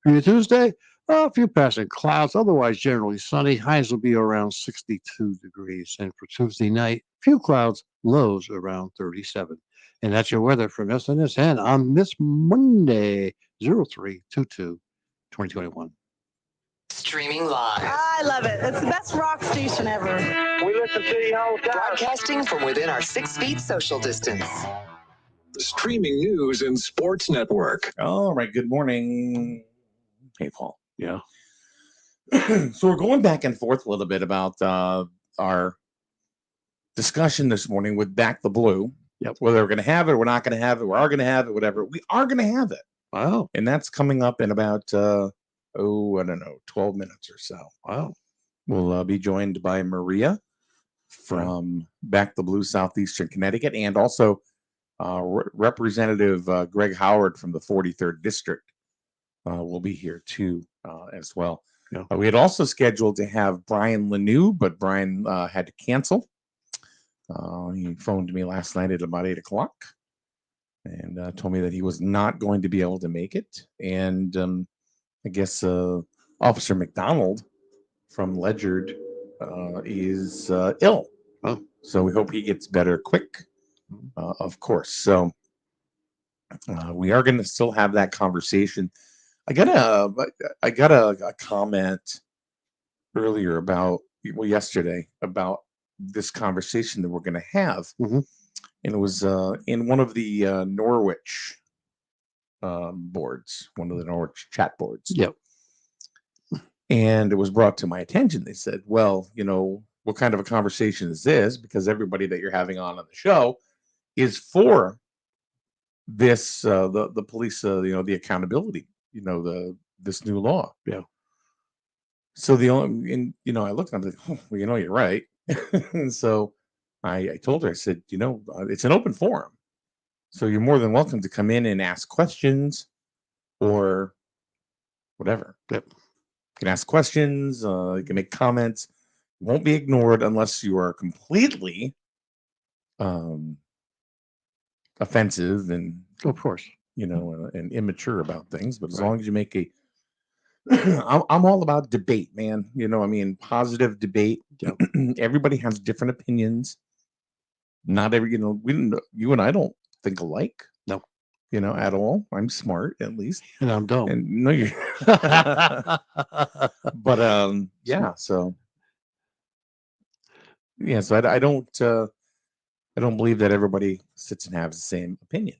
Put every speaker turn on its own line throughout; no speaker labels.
For your Tuesday, a few passing clouds, otherwise generally sunny. Highs will be around 62 degrees. And for Tuesday night, few clouds, lows around 37. And that's your weather from SNSN on this Monday, 03/22, 2021.
Streaming live.
I love it. It's the best rock station ever.
We listen to you all the time.
Broadcasting from within our 6 feet social distance.
Streaming news and sports network.
All right. Good morning. Hey, Paul.
Yeah.
So we're going back and forth a little bit about our discussion this morning with Back the Blue.
Yep.
Whether we're going to have it, we're not going to have it, we are going to have it, whatever. We are going to have it.
Wow.
And that's coming up in about, 12 minutes or so.
Wow.
We'll be joined by Maria from Back the Blue, Southeastern Connecticut, and also Representative Greg Howard from the 43rd District will be here too as well.
Yeah.
We had also scheduled to have Brian Lanoue, but Brian had to cancel. He phoned me last night at about 8 o'clock and told me that he was not going to be able to make it. And I guess Officer McDonald from Ledyard is ill.
Oh.
So we hope he gets better quick, of course. So we are going to still have that conversation. I got a comment earlier yesterday about this conversation that we're going to have.
Mm-hmm.
And it was in one of the Norwich boards, one of the Norwich chat boards.
Yep.
And it was brought to my attention. They said, well, what kind of a conversation is this? Because everybody that you're having on the show is for this, the police, the accountability, this new law.
Yeah.
So I looked and I'm like, oh, well, you're right. And so I told her, I said, it's an open forum. So you're more than welcome to come in and ask questions or whatever.
Yep.
You can ask questions, you can make comments. You won't be ignored unless you are completely offensive and,
Of course.
and immature about things. But as
Right.
long as you make I'm all about debate, man. Positive debate.
Yep.
Everybody has different opinions. Not every, you and I don't think alike.
No.
At all. I'm smart, at least.
And I'm dumb.
And no, you're. But yeah. So yeah. So I don't believe that everybody sits and has the same opinion.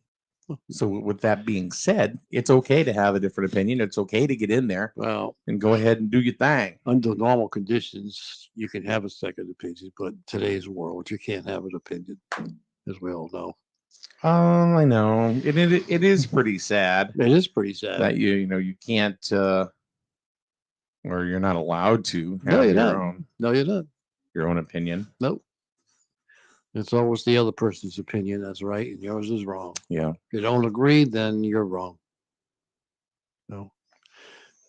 So with that being said, it's okay to have a different opinion. It's okay to get in there.
Well,
and go ahead and do your thing.
Under normal conditions, you can have a second opinion, but today's world, you can't have an opinion, as we all know.
I know it is pretty sad.
It is pretty sad
that you can't or you're not allowed to have
No, you're
your
not.
own
No, you're not.
your own opinion.
Nope. It's always the other person's opinion that's right, and yours is wrong.
Yeah.
If you don't agree, then you're wrong. No.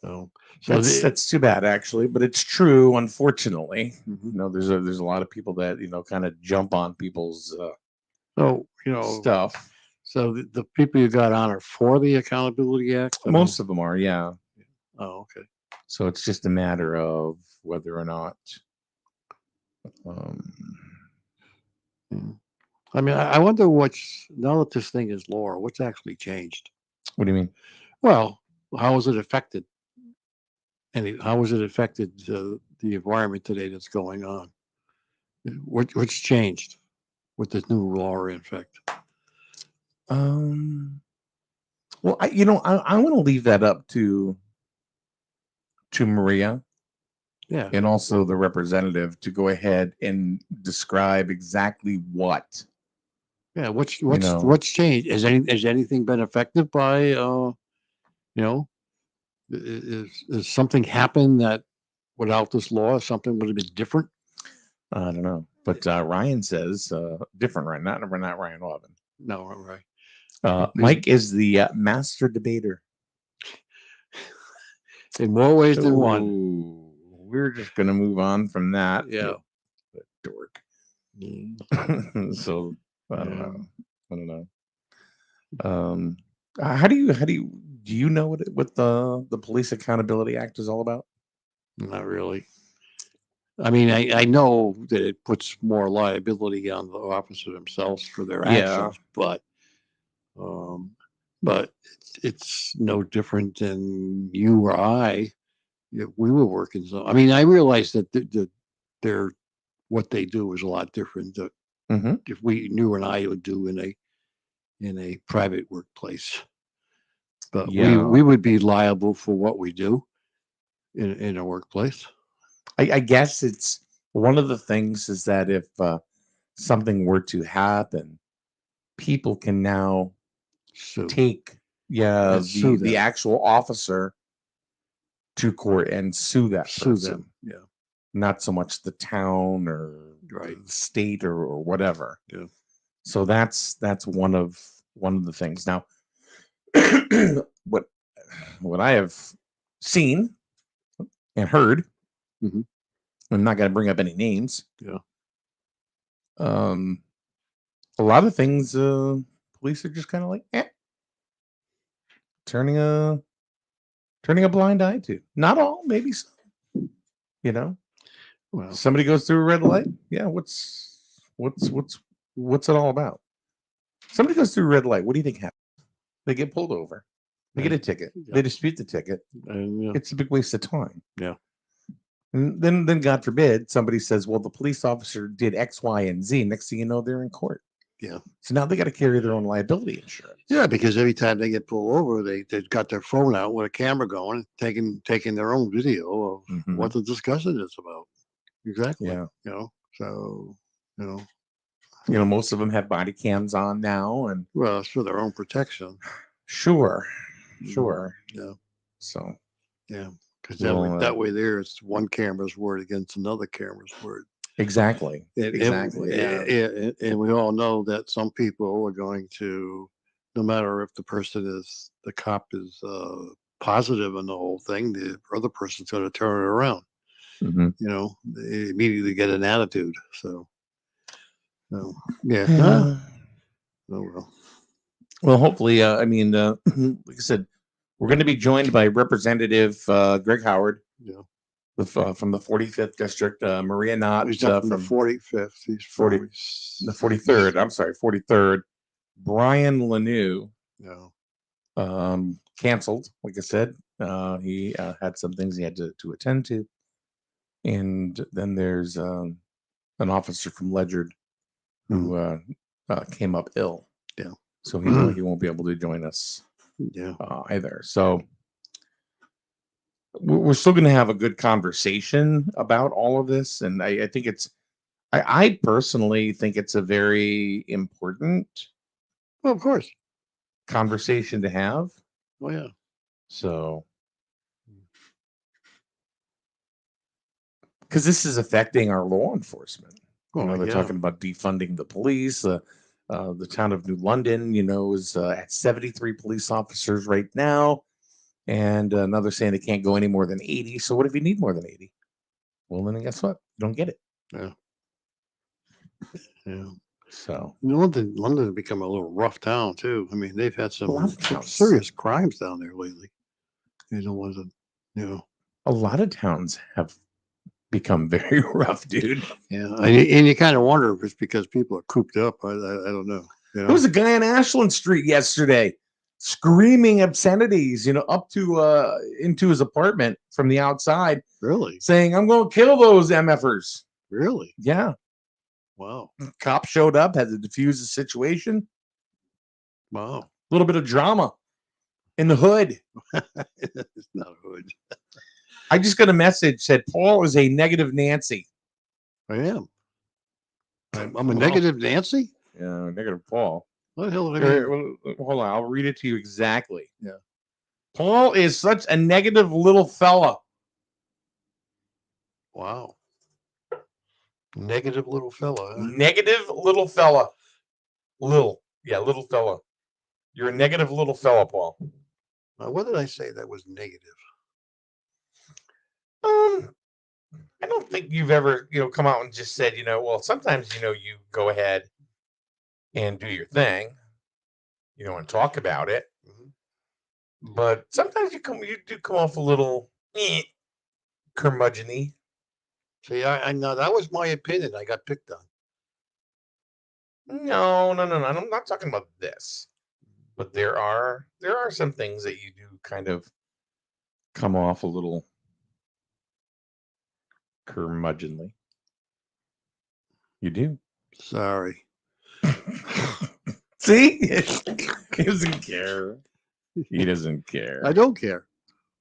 So
That's too bad, actually, but it's true. Unfortunately,
Mhm.
there's a lot of people that kind of jump on people's
So
stuff.
So the people you got on are for the Accountability Act. I mean-
Most of them are, yeah.
Oh, okay.
So it's just a matter of whether or not.
I mean, I wonder now that this thing is law, what's actually changed?
What do you mean?
Well, how is it affected? And how has it affected the environment today that's going on? What's changed with this new law in effect?
Well, I want to leave that up to Maria.
Yeah.
And also the representative to go ahead and describe exactly what.
Yeah. What's changed? Has anything been affected by is something happened that without this law something would have been different?
I don't know, but Ryan says different, right? Not Ryan Robin.
No, right.
Mike is the master debater.
In more ways than one.
Ooh, we're just gonna move on from that.
Yeah.
Dork.
Mm.
So I don't know. How do you Do you know what the Police Accountability Act is all about?
Not really. I mean, I know that it puts more liability on the officer themselves for their
Yeah.
actions, um, but it's no different than you or I. If we were working, so I mean, I realize that they're what they do is a lot different than
Mm-hmm.
if you and I would do in a private workplace. But
Yeah.
we would be liable for what we do in a workplace.
I guess it's one of the things is that if something were to happen, people can now
So
take
and sue
the
them.
actual officer to court and sue that
Sue
person,
them. Yeah.
not so much the town or
Right.
the state or whatever.
Yeah.
So that's one of the things. Now, what I have seen and heard,
Mhm.
I'm not going to bring up any names.
Yeah.
A lot of things, police are just kind of like, turning a blind eye to. Not all, maybe some. You know,
Well,
somebody goes through a red light. Yeah, what's it all about? Somebody goes through a red light. What do you think happens? They get pulled over. They get a ticket.
Yeah.
They dispute the ticket.
and yeah.
It's a big waste of time.
Yeah.
And then God forbid somebody says, well, the police officer did X, Y, and Z. Next thing you know, they're in court.
Yeah.
So now they got to carry their own liability insurance.
Yeah, because every time they get pulled over, they've got their phone out with a camera going, taking their own video of
Mhm.
what the discussion is about. Exactly.
Yeah.
You know, so
Most of them have body cams on now, and
well, it's for their own protection.
sure.
Yeah.
So
Yeah. Because
Well,
that way there, it's one camera's word against another camera's word.
exactly.
And,
Exactly. Yeah.
and we all know that some people are going to, no matter if the cop is positive in the whole thing, the other person's going to turn it around.
Mhm.
They immediately get an attitude. So yeah.
Yeah.
Oh well.
Well, hopefully, like I said, we're going to be joined by Representative Greg Howard,
Yeah.
from the 45th District, Maria Nott
He's up from the
from
45th. He's
40
from
the 43rd. I'm sorry, 43rd. Brian Lanoue,
No.
canceled. Like I said, he had some things he had to attend to, and then there's an officer from Ledyard who came up ill.
Yeah.
So he won't be able to join us
Yeah.
either. So we're still going to have a good conversation about all of this, and I think I personally think it's a very important
Well, of course.
conversation to have.
Oh yeah.
So, because this is affecting our law enforcement. They're talking about defunding the police. The town of New London, is at 73 police officers right now. And another saying they can't go any more than 80. So what if you need more than 80? Well, then guess what? You don't get it.
Yeah. Yeah.
So
London has become a little rough town too. I mean, they've had
A lot
some
of towns.
serious crimes down there lately. Wasn't
a lot of towns have become very rough, dude.
Yeah, and you kind of wonder if it's because people are cooped up. I don't know.
There was a guy on Ashland Street yesterday screaming obscenities, up to into his apartment from the outside,
Really?
saying, "I'm going to kill those MFers."
Really?
Yeah.
Wow.
Cop showed up, had to defuse the situation.
Wow.
A little bit of drama in the hood.
It's not hood.
I just got a message said Paul is a negative Nancy.
I am. I'm a negative Nancy?
Yeah, negative Paul.
What the hell did I mean?
Hold on, I'll read it to you exactly.
Yeah.
Paul is such a negative little fella.
Wow. Negative little fella. Huh?
Negative little fella. Little fella. You're a negative little fella, Paul.
What did I say that was negative?
I don't think you've ever, come out and just said, well, sometimes, you go ahead and do your thing, and talk about it.
Mhm.
but sometimes you do come off a little curmudgeon-y.
See, I know that was my opinion. I got picked on.
No. I'm not talking about this, but there are some things that you do kind of come off a little curmudgeonly. You do.
Sorry.
See, he doesn't care. He doesn't care.
I don't care.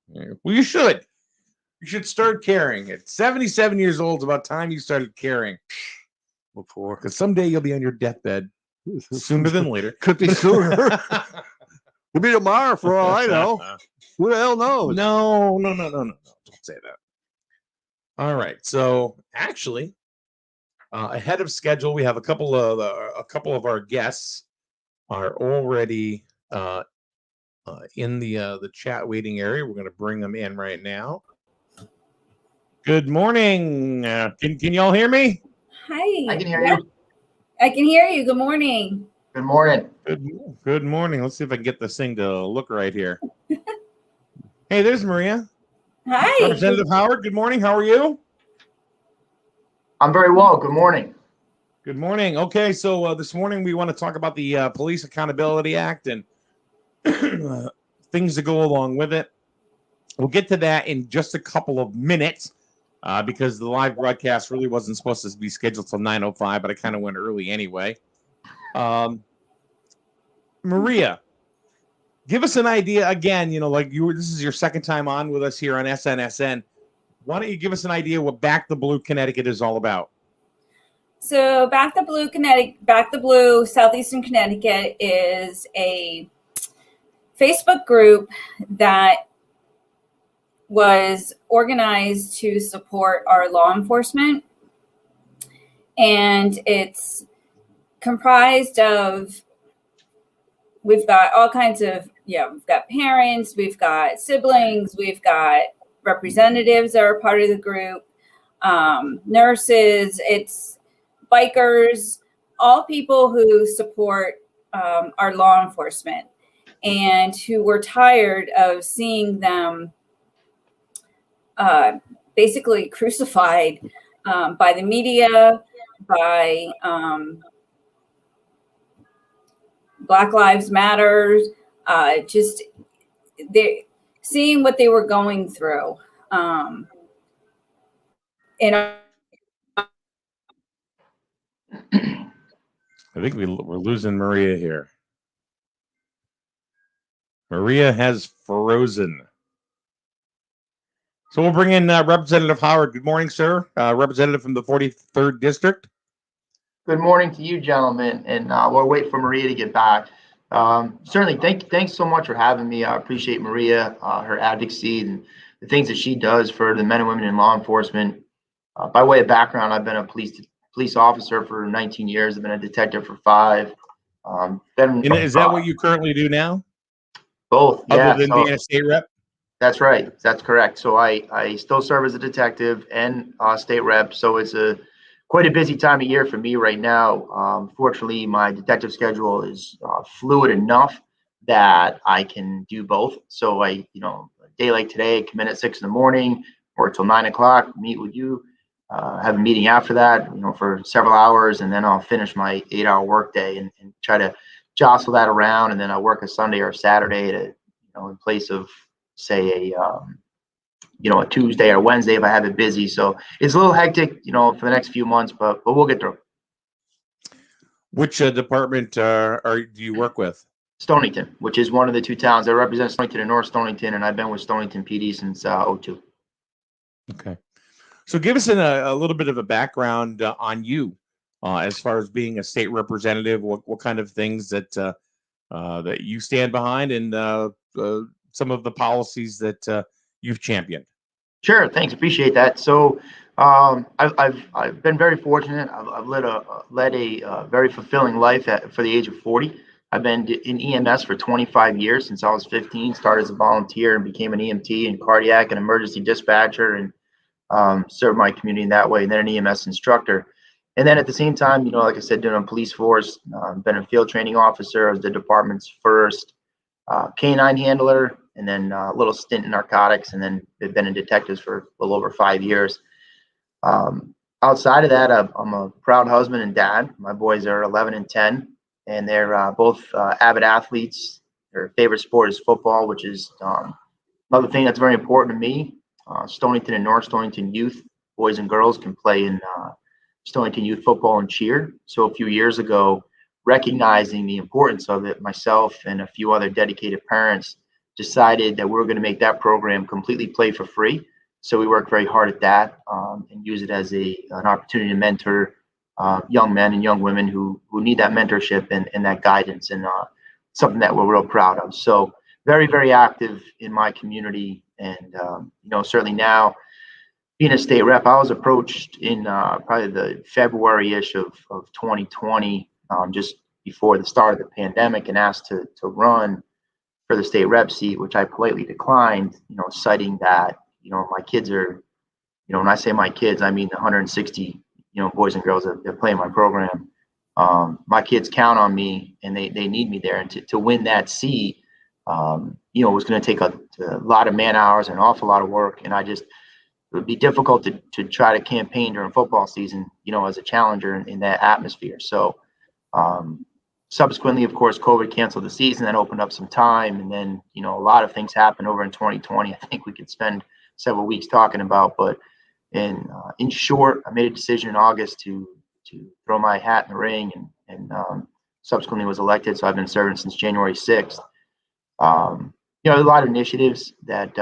Well, you should. You should start caring. At 77 years old, it's about time you started caring.
Before.
Because someday you'll be on your deathbed sooner than later.
Could be sooner. Could be tomorrow for all I know. Who the hell knows?
No. Don't say that. All right. So actually, ahead of schedule, we have a couple of our guests are already in the chat waiting area. We're going to bring them in right now. Good morning. Can y'all hear me?
Hi.
I can hear you.
I can hear you. Good morning.
Good morning.
Good morning. Let's see if I can get this thing to look right here. Hey, there's Maria.
Hi.
Representative Howard, good morning. How are you?
I'm very well. Good morning.
Good morning. Okay, so this morning we want to talk about the Police Accountability Act and things that go along with it. We'll get to that in just a couple of minutes because the live broadcast really wasn't supposed to be scheduled till 9:05, but I kind of went early anyway. Maria, give us an idea again. This is your second time on with us here on SNSN. Why don't you give us an idea what Back the Blue Connecticut is all about?
So Back the Blue Southeastern Connecticut is a Facebook group that was organized to support our law enforcement. And it's comprised of, we've got all kinds of, we've got parents, we've got siblings, we've got representatives that are part of the group, nurses, it's bikers, all people who support our law enforcement and who were tired of seeing them basically crucified by the media, by Black Lives Matter, just they seeing what they were going through. And
I think we're losing Maria here. Maria has frozen. So we'll bring in Representative Howard. Good morning, sir. Representative from the 43rd District.
Good morning to you, gentlemen. And we'll wait for Maria to get back. Certainly, thanks so much for having me. I appreciate Maria, her advocacy, and the things that she does for the men and women in law enforcement. By way of background, I've been a police officer for 19 years. I've been a detective for 5.
Is that what you currently do now?
Both, yeah.
Other than being a state rep?
That's right. That's correct. So I still serve as a detective and state rep. So it's quite a busy time of year for me right now. Fortunately, my detective schedule is fluid enough that I can do both. So a day like today, I come in at 6 in the morning, work till 9 o'clock, meet with you, have a meeting after that, for several hours, and then I'll finish my 8-hour workday and try to jostle that around. And then I work a Sunday or Saturday to, in place of, say, a Tuesday or Wednesday if I have it busy. So it's a little hectic, for the next few months, but we'll get through.
Which department do you work with?
Stonington, which is one of the 2 towns. I represent Stonington and North Stonington, and I've been with Stonington PD since 2002.
Okay. So give us a little bit of a background on you as far as being a state representative, what kind of things that you stand behind, and some of the policies that you've championed.
Sure, thanks, appreciate that. So I've been very fortunate. I've led a very fulfilling life for the age of 40. I've been in EMS for 25 years since I was 15. Started as a volunteer and became an EMT and cardiac and emergency dispatcher, and served my community in that way. And then an EMS instructor. And then at the same time, like I said, doing a police force. Been a field training officer. I was the department's first canine handler. and then a little stint in narcotics, and then I've been in detectives for a little over 5 years. Outside of that, I'm a proud husband and dad. My boys are 11 and 10, and they're both avid athletes. Their favorite sport is football, which is another thing that's very important to me. Stonington and North Stonington youth, boys and girls, can play in Stonington youth football and cheer. So a few years ago, recognizing the importance of it, myself and a few other dedicated parents decided that we were going to make that program completely play for free. So we worked very hard at that and use it as an opportunity to mentor young men and young women who need that mentorship and that guidance, and something that we're real proud of. So very, very active in my community. And, certainly now being a state rep, I was approached in probably the February-ish of 2020, just before the start of the pandemic, and asked to run for the state rep seat, which I politely declined, citing that, my kids are, when I say my kids, I mean the 160, boys and girls that play in my program. My kids count on me, and they need me there. And to win that seat, it was going to take a lot of man hours and an awful lot of work. And it would be difficult to try to campaign during football season, as a challenger in that atmosphere. So subsequently, of course, COVID canceled the season. That opened up some time. And then, a lot of things happened over in 2020. I think we could spend several weeks talking about, but in short, I made a decision in August to throw my hat in the ring, and subsequently was elected. So I've been serving since January 6th. A lot of initiatives that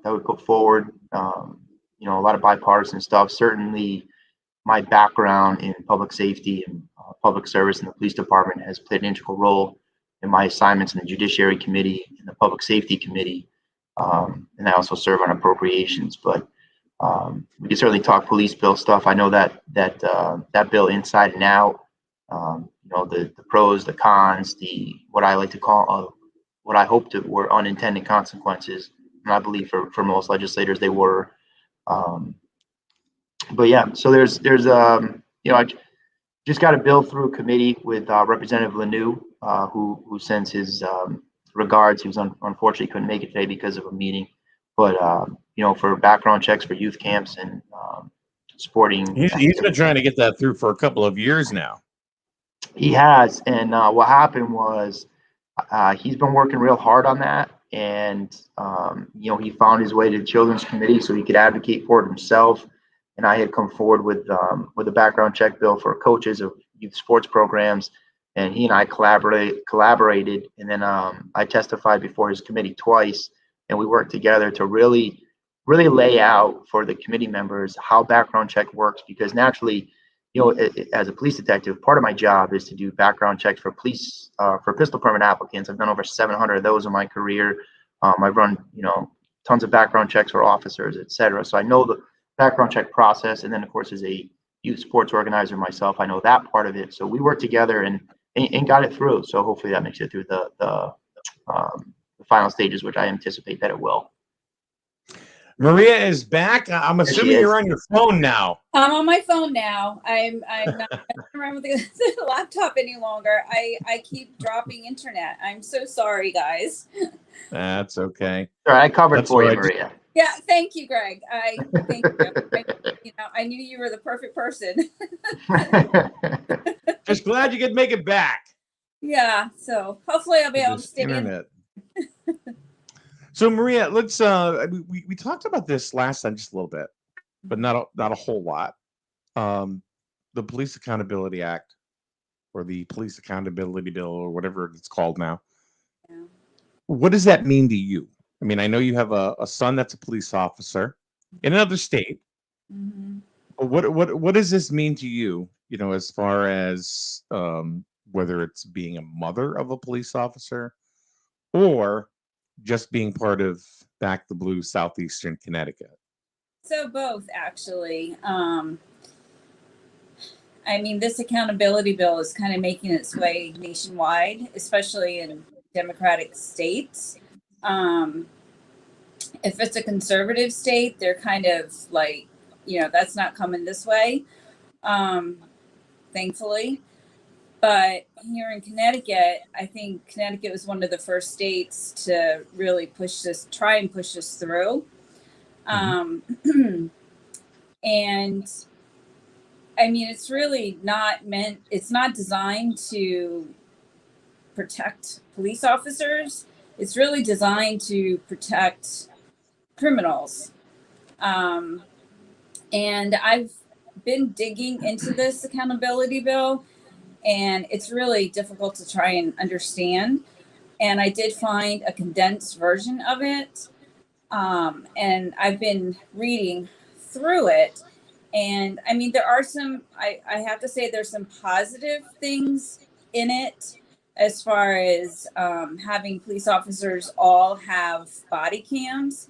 we put forward, a lot of bipartisan stuff. Certainly my background in public safety and public service in the police department has played an integral role in my assignments in the Judiciary Committee and the Public Safety Committee. And I also serve on appropriations, but we can certainly talk police bill stuff. I know that bill inside and out, the pros, the cons, what I like to call what I hope were unintended consequences. And I believe for most legislators, they were. But yeah, so there's I just got a bill through committee with Representative Lanoue, who sends his regards. He was unfortunately couldn't make it today because of a meeting, but for background checks for youth camps and sporting.
He's been trying to get that through for a couple of years now.
He has, and what happened was he's been working real hard on that, and he found his way to the Children's Committee so he could advocate for it himself. And I had come forward with a background check bill for coaches of youth sports programs, and he and I collaborated, and then I testified before his committee twice, and we worked together to really lay out for the committee members how background check works, because naturally, as a police detective, part of my job is to do background checks for for pistol permit applicants. I've done over 700 of those in my career. I've run, tons of background checks for officers, et cetera. So I know the background check process. And then, of course, as a youth sports organizer myself, I know that part of it. So we worked together and got it through. So hopefully that makes it through the final stages, which I anticipate that it will.
Maria is back. I'm assuming you're on your phone now.
I'm on my phone now. I'm not around with the laptop any longer. I keep dropping internet. I'm so sorry, guys.
That's okay.
All right, I covered for you, Maria.
Yeah, thank you, Greg. Thank you. I knew you were the perfect person.
Just glad you could make it back.
Yeah, so hopefully I'll be able to stick in.
So Maria, let's we talked about this last time just a little bit, but not a whole lot. The Police Accountability Act, or the Police Accountability Bill, or whatever it's called now. Yeah. What does that mean to you? I mean, I know you have a son that's a police officer in another state. Mm-hmm. What does this mean to you? As far as whether it's being a mother of a police officer, or just being part of Back the Blue Southeastern Connecticut?
So both, actually. This accountability bill is kind of making its way nationwide, especially in Democratic states. If it's a conservative state, they're kind of like, that's not coming this way, thankfully. But here in Connecticut, I think Connecticut was one of the first states to really try and push this through. And I mean, it's really it's not designed to protect police officers. It's really designed to protect criminals. And I've been digging into this accountability bill, and it's really difficult to try and understand. And I did find a condensed version of it. And I've been reading through it. And I mean, there are I have to say there's some positive things in it, as far as having police officers all have body cams,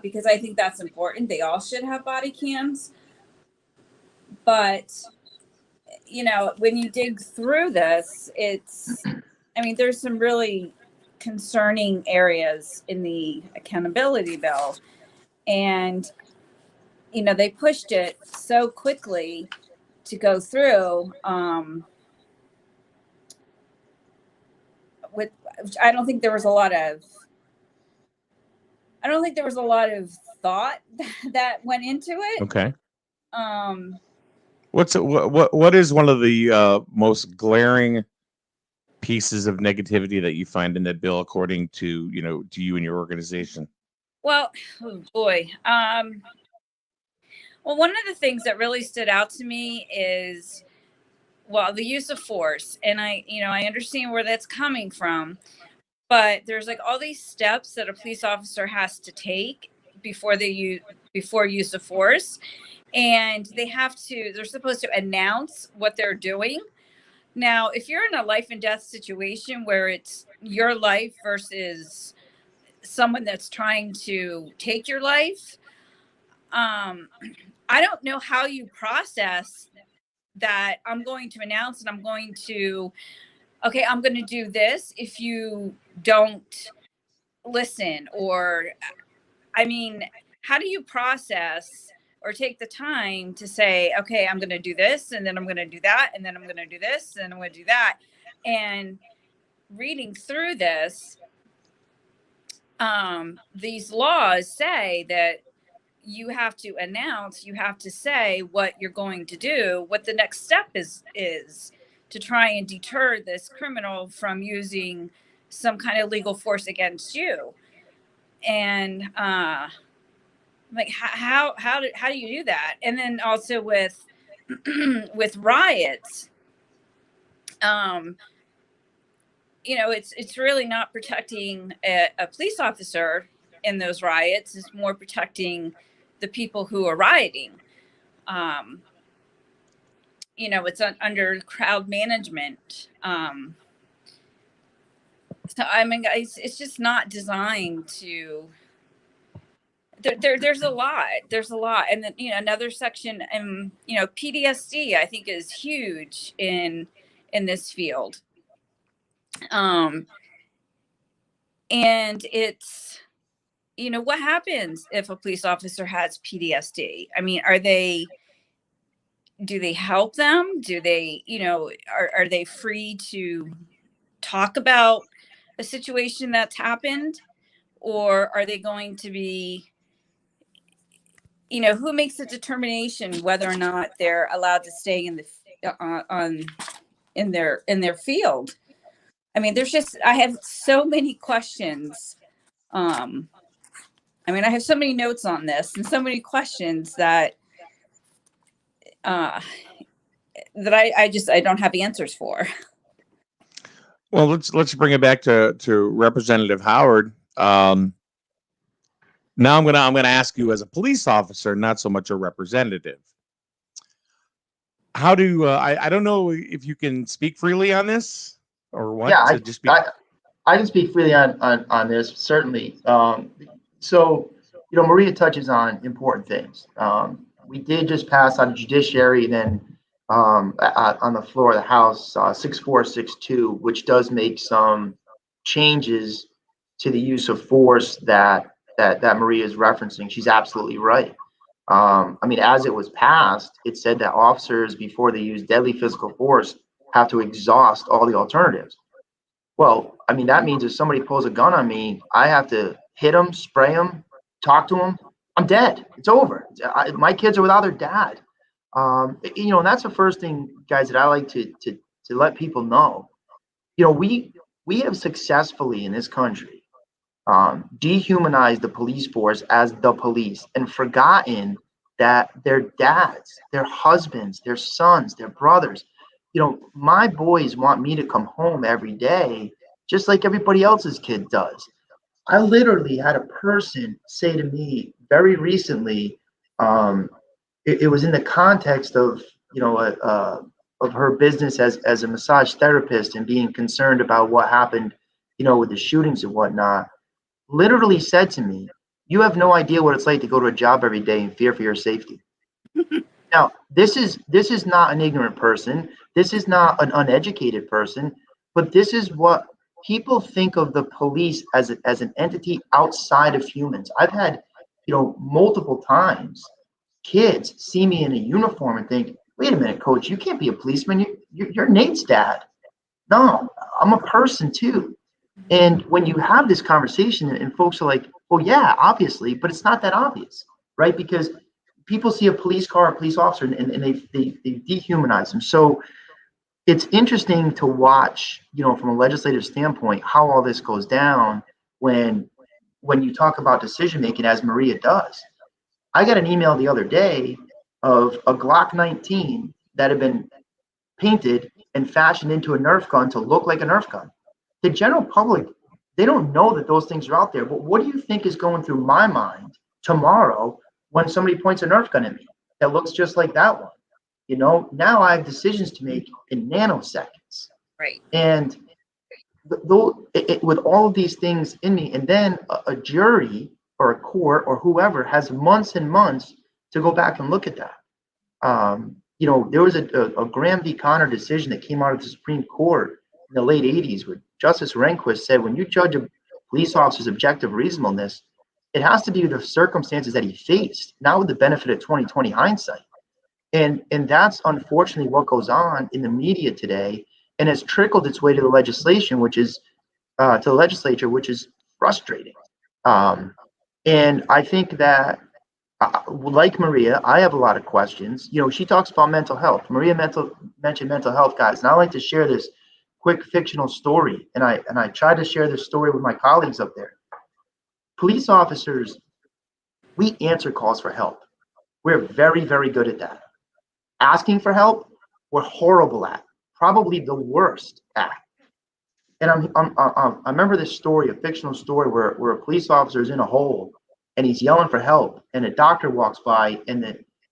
because I think that's important. They all should have body cams. But, you know, when you dig through this, I mean, there's some really concerning areas in the accountability bill. And, you know, they pushed it so quickly to go through, I don't think there was a lot of thought that went into it.
Okay. What is one of the most glaring pieces of negativity that you find in that bill, according to you and your organization?
Well, oh boy. Well, one of the things that really stood out to me is, well, the use of force. And I understand where that's coming from, but there's like all these steps that a police officer has to take before use of force. And they're supposed to announce what they're doing. Now, if you're in a life and death situation where it's your life versus someone that's trying to take your life, I don't know how you process that. I'm going to announce and I'm going to do this if you don't listen. Or, I mean, how do you process or take the time to say, okay, I'm going to do this, and then I'm going to do that, and then I'm going to do this, and I'm going to do that. And reading through this, these laws say that you have to announce, you have to say what you're going to do, what the next step is to try and deter this criminal from using some kind of legal force against you. And like, how do you do that? And then also with riots, it's really not protecting a police officer in those riots. It's more protecting the people who are rioting. It's under crowd management. So I mean, it's just not designed to. There's a lot. And then another section, PTSD I think is huge in this field. And it's, what happens if a police officer has PTSD? I mean, do they help them? Do they, are they free to talk about a situation that's happened? Or are they going to be, who makes the determination whether or not they're allowed to stay in their field? I mean, I have so many questions. I have so many notes on this and so many questions that I don't have answers for.
Well, let's bring it back to Representative Howard. Now I'm gonna ask you as a police officer, not so much a representative. How do I don't know if you can speak freely on this or what?
Yeah, I can speak freely on this, certainly. So Maria touches on important things. We did just pass out of judiciary, and then on the floor of the House, 6462, which does make some changes to the use of force that Maria is referencing. She's absolutely right. As it was passed, it said that officers, before they use deadly physical force, have to exhaust all the alternatives. Well, I mean, that means if somebody pulls a gun on me, I have to hit them, spray them, talk to them. I'm dead. It's over. My kids are without their dad. And that's the first thing, guys, that I like to let people know. We have successfully in this country dehumanized the police force as the police and forgotten that their dads, their husbands, their sons, their brothers, my boys want me to come home every day just like everybody else's kid does. I literally had a person say to me very recently, it was in the context of, of her business as a massage therapist and being concerned about what happened, with the shootings and whatnot, literally said to me, "You have no idea what it's like to go to a job every day and fear for your safety." Now, this is not an ignorant person. This is not an uneducated person, but this is what people think of the police as an entity outside of humans. I've had, multiple times kids see me in a uniform and think, "Wait a minute, coach, you can't be a policeman. You're Nate's dad." No, I'm a person too. And when you have this conversation and folks are like, "Well, yeah, obviously," but it's not that obvious, right? Because people see a police car, a police officer, and they dehumanize them. So it's interesting to watch, from a legislative standpoint, how all this goes down when you talk about decision making, as Maria does. I got an email the other day of a Glock 19 that had been painted and fashioned into a Nerf gun to look like a Nerf gun. The general public, they don't know that those things are out there. But what do you think is going through my mind tomorrow when somebody points a Nerf gun at me that looks just like that one? Now I have decisions to make in nanoseconds.
Right.
And with all of these things in me, and then a jury or a court or whoever has months and months to go back and look at that. There was a Graham v. Connor decision that came out of the Supreme Court in the late 80s where Justice Rehnquist said, when you judge a police officer's objective reasonableness, it has to be with the circumstances that he faced, not with the benefit of 20/20 hindsight. And that's unfortunately what goes on in the media today, and has trickled its way to the legislation, which is to the legislature, which is frustrating. And I think that, like Maria, I have a lot of questions. She talks about mental health. Maria mentioned mental health, guys, and I like to share this quick fictional story. And I try to share this story with my colleagues up there. Police officers, we answer calls for help. We're very, very good at that. Asking for help, we're horrible at, probably the worst at. And I remember this story, a fictional story where a police officer is in a hole and he's yelling for help, and a doctor walks by and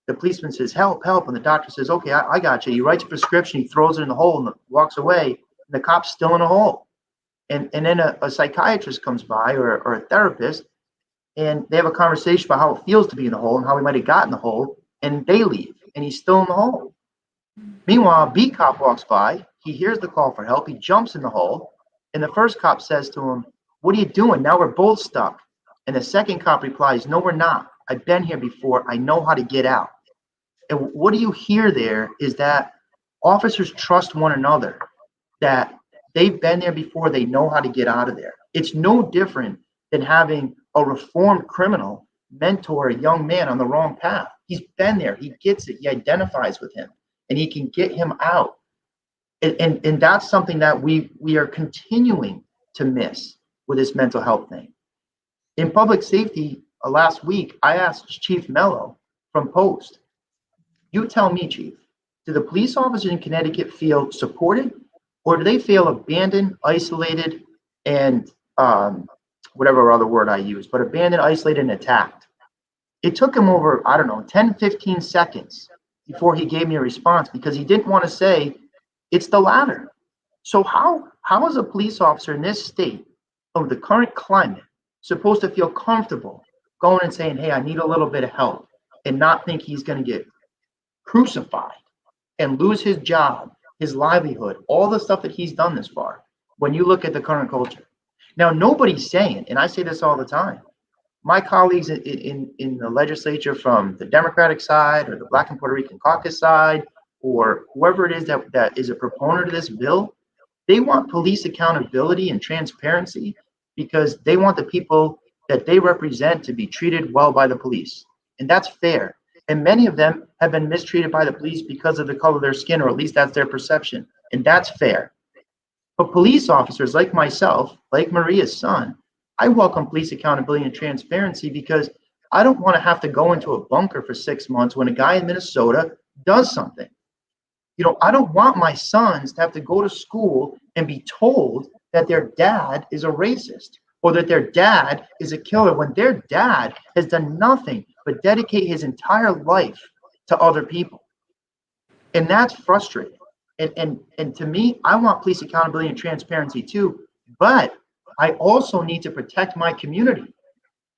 the policeman says, "Help, help." And the doctor says, "Okay, I got you." He writes a prescription, he throws it in the hole and walks away, and the cop's still in a hole. And then a psychiatrist comes by or a therapist, and they have a conversation about how it feels to be in the hole and how he might have gotten the hole, and they leave, and he's still in the hole. Meanwhile, B cop walks by, he hears the call for help, he jumps in the hole, and the first cop says to him, "What are you doing? Now we're both stuck." And the second cop replies, "No, we're not. I've been here before. I know how to get out." And what do you hear there is that officers trust one another, that they've been there before, they know how to get out of there. It's no different than having a reformed criminal mentor a young man on the wrong path. He's been there, he gets it, he identifies with him, and he can get him out. And that's something that we are continuing to miss with this mental health thing. In public safety, last week, I asked Chief Mello from Post, you tell me, Chief, do the police officers in Connecticut feel supported, or do they feel abandoned, isolated, and whatever other word I use, but abandoned, isolated, and attacked? It took him over, 10, 15 seconds before he gave me a response, because he didn't want to say it's the latter. So how is a police officer in this state of the current climate supposed to feel comfortable going and saying, "Hey, I need a little bit of help," and not think he's going to get crucified and lose his job, his livelihood, all the stuff that he's done this far, when you look at the current culture? Now, nobody's saying, and I say this all the time, my colleagues in the legislature from the Democratic side or the Black and Puerto Rican caucus side or whoever it is that is a proponent of this bill, they want police accountability and transparency because they want the people that they represent to be treated well by the police. And that's fair. And many of them have been mistreated by the police because of the color of their skin, or at least that's their perception. And that's fair. But police officers like myself, like Maria's son, I welcome police accountability and transparency because I don't want to have to go into a bunker for 6 months when a guy in Minnesota does something. You know, I don't want my sons to have to go to school and be told that their dad is a racist or that their dad is a killer when their dad has done nothing but dedicate his entire life to other people. And that's frustrating. And to me, I want police accountability and transparency too, but I also need to protect my community.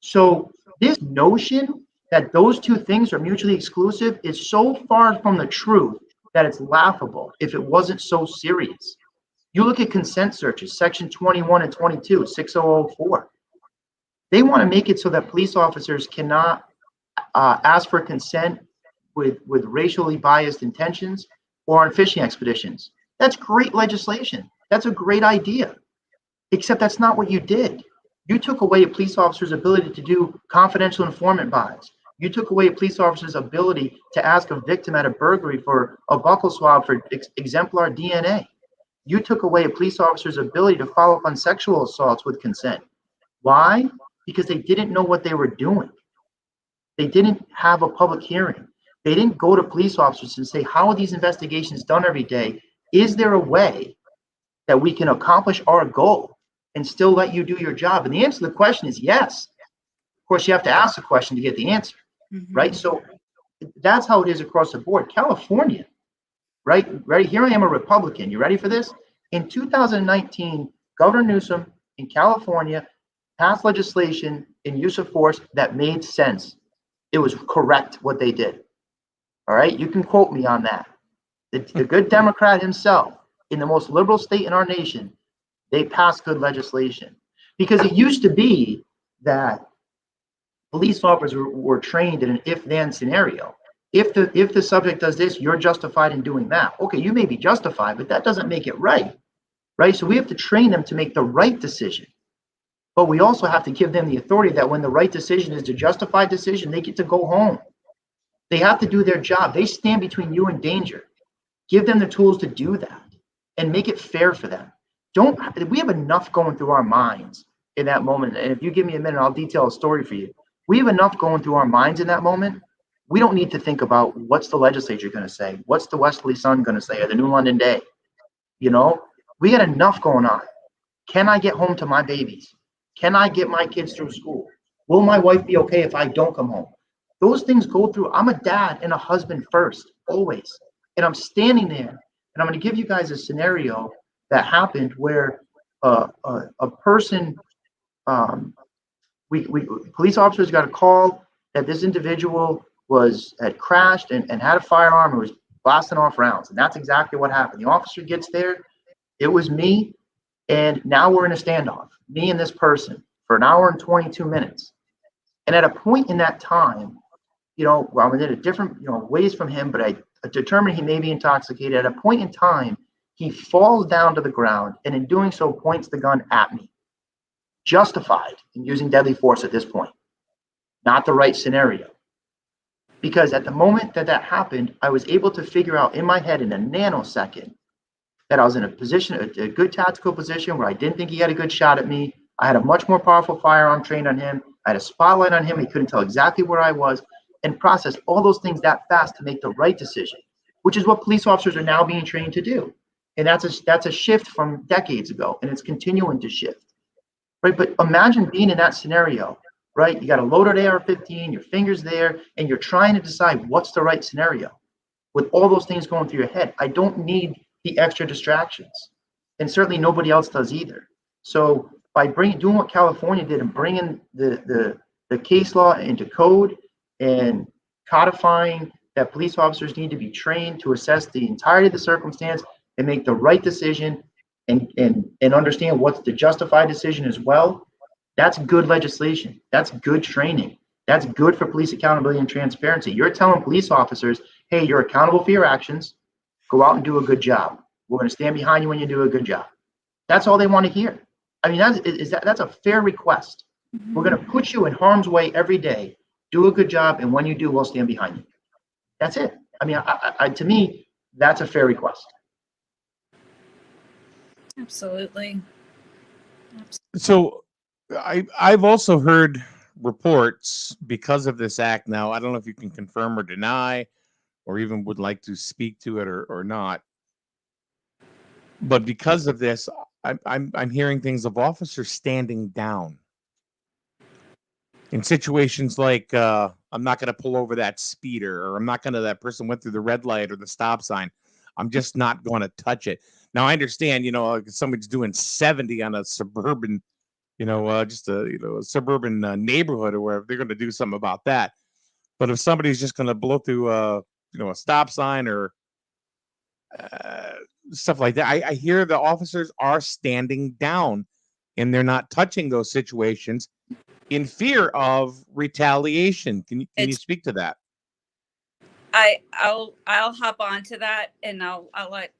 So this notion that those two things are mutually exclusive is so far from the truth that it's laughable if it wasn't so serious. You look at consent searches, section 21 and 22, 6004. They want to make it so that police officers cannot ask for consent with racially biased intentions or on fishing expeditions. That's great legislation. That's a great idea. Except that's not what you did. You took away a police officer's ability to do confidential informant buys. You took away a police officer's ability to ask a victim at a burglary for a buccal swab for exemplar DNA. You took away a police officer's ability to follow up on sexual assaults with consent. Why? Because they didn't know what they were doing. They didn't have a public hearing. They didn't go to police officers and say, how are these investigations done every day? Is there a way that we can accomplish our goal and still let you do your job? And the answer to the question is yes. Of course, you have to ask the question to get the answer, right? So that's how it is across the board. California, right? Ready? Here I am, a Republican. You ready for this? In 2019, Governor Newsom in California passed legislation in use of force that made sense. It was correct what they did. All right, you can quote me on that. The good Democrat himself, in the most liberal state in our nation, they passed good legislation. Because it used to be that police officers were trained in an if-then scenario. If the subject does this, you're justified in doing that. Okay, you may be justified, but that doesn't make it right, right? So we have to train them to make the right decision. But we also have to give them the authority that when the right decision is the justified decision, they get to go home. They have to do their job. They stand between you and danger. Give them the tools to do that and make it fair for them. We have enough going through our minds in that moment. And if you give me a minute, I'll detail a story for you. We have enough going through our minds in that moment. We don't need to think about what's the legislature going to say? What's the Westerly Sun going to say, or the New London Day? You know, we got enough going on. Can I get home to my babies? Can I get my kids through school? Will my wife be okay if I don't come home? Those things go through. I'm a dad and a husband first, always. And I'm standing there, and I'm going to give you guys a scenario that happened where a person, police officers got a call that this individual had crashed and had a firearm and was blasting off rounds. And that's exactly what happened. The officer gets there. It was me. And now we're in a standoff, me and this person, for an hour and 22 minutes. And at a point in that time, I'm in a different, ways from him, but I determined he may be intoxicated. At a point in time, he falls down to the ground, and in doing so, points the gun at me. Justified in using deadly force at this point. Not the right scenario. Because at the moment that happened, I was able to figure out in my head in a nanosecond that I was in a position, a good tactical position where I didn't think he had a good shot at me. I had a much more powerful firearm trained on him. I had a spotlight on him. He couldn't tell exactly where I was, and process all those things that fast to make the right decision, which is what police officers are now being trained to do. And that's a shift from decades ago, and it's continuing to shift, right? But imagine being in that scenario, right? You got a loaded AR-15, your finger's there, and you're trying to decide what's the right scenario with all those things going through your head. I don't need the extra distractions, and certainly nobody else does either. So by doing what California did and bringing the case law into code and codifying that police officers need to be trained to assess the entirety of the circumstance and make the right decision and understand what's the justified decision as well, that's good legislation. That's good training. That's good for police accountability and transparency. You're telling police officers, hey, you're accountable for your actions. Go out and do a good job. We're going to stand behind you when you do a good job. That's all they want to hear. I mean, that's a fair request. We're going to put you in harm's way every day. Do a good job, and when you do, we'll stand behind you. That's it. I mean, to me, that's a fair request.
Absolutely.
So I've also heard reports because of this act. Now, I don't know if you can confirm or deny, or even would like to speak to it or not. But because of this, I'm hearing things of officers standing down in situations like I'm not going to pull over that speeder, or I'm not going to, that person went through the red light or the stop sign. I'm just not going to touch it. Now I understand, if somebody's doing 70 on a suburban, just a suburban neighborhood or wherever, they're going to do something about that. But if somebody's just going to blow through, a stop sign or stuff like that, I hear the officers are standing down and they're not touching those situations in fear of retaliation. Can you speak to that?
I'll hop on to that, and I'll let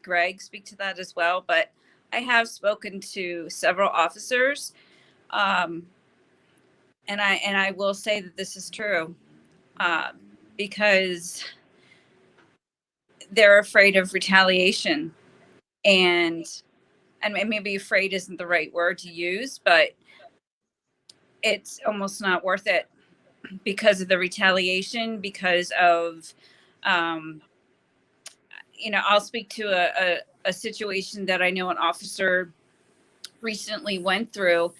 Greg speak to that as well. But I have spoken to several officers, and I will say that this is true, because they're afraid of retaliation, and maybe afraid isn't the right word to use, but it's almost not worth it because of the retaliation, because of, I'll speak to a situation that I know an officer recently went through,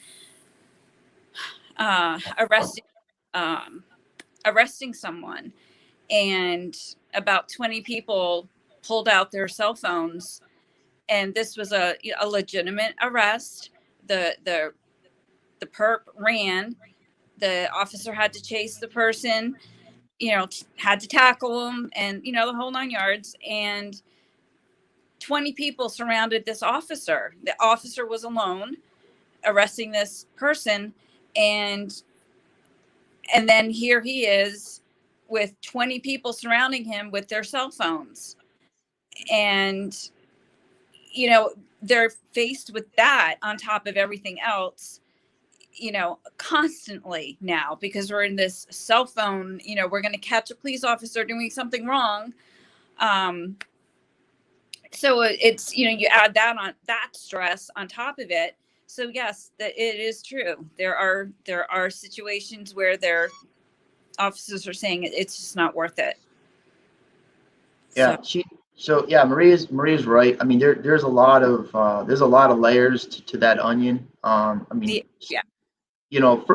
arresting someone, and about 20 people pulled out their cell phones, and this was a legitimate arrest. The perp ran. The officer had to chase the person, had to tackle him, and, the whole 9 yards. And 20 people surrounded this officer. The officer was alone arresting this person. And then here he is with 20 people surrounding him with their cell phones. And, they're faced with that on top of everything else, constantly now, because we're in this cell phone, we're going to catch a police officer doing something wrong. So it's, you add that stress on top of it. So yes, it is true. There are situations where their officers are saying it's just not worth it.
Yeah. Maria's right. I mean, there's a lot of layers to that onion.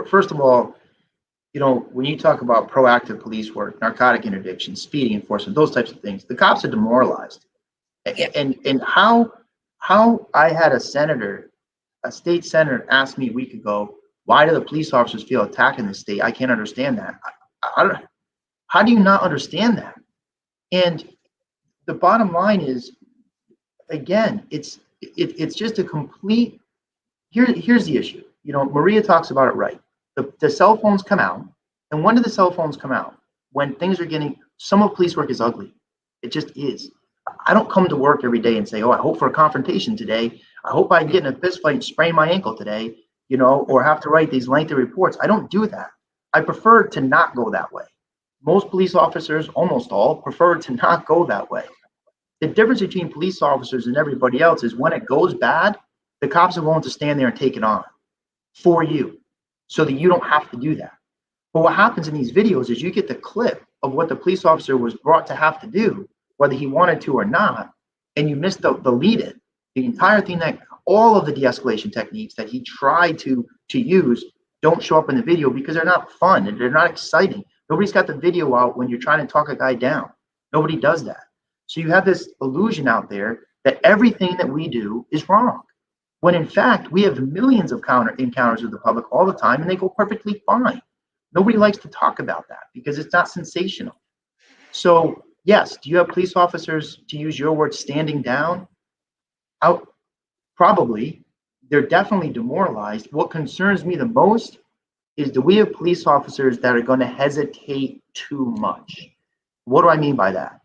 First of all, when you talk about proactive police work, narcotic interdiction, speeding enforcement, those types of things, the cops are demoralized. Yeah. And how I had a state senator ask me a week ago, why do the police officers feel attacked in this state? I can't understand that. How do you not understand that? And the bottom line is, again, it's just a complete, here's the issue. Maria talks about it right. The cell phones come out. And when do the cell phones come out? When things are some of police work is ugly. It just is. I don't come to work every day and say, oh, I hope for a confrontation today. I hope I get in a fist fight and sprain my ankle today, or have to write these lengthy reports. I don't do that. I prefer to not go that way. Most police officers, almost all, prefer to not go that way. The difference between police officers and everybody else is when it goes bad, the cops are willing to stand there and take it on for you so that you don't have to do that. But what happens in these videos is you get the clip of what the police officer was brought to have to do, whether he wanted to or not, and you miss the lead in. The entire thing, that all of the de-escalation techniques that he tried to use don't show up in the video because they're not fun and they're not exciting. Nobody's got the video out when you're trying to talk a guy down. Nobody does that. So you have this illusion out there that everything that we do is wrong, when in fact we have millions of encounters with the public all the time and they go perfectly fine. Nobody likes to talk about that because it's not sensational. So yes, do you have police officers, to use your word, standing down? Out, probably. They're definitely demoralized. What concerns me the most is, do we have police officers that are going to hesitate too much? What do I mean by that?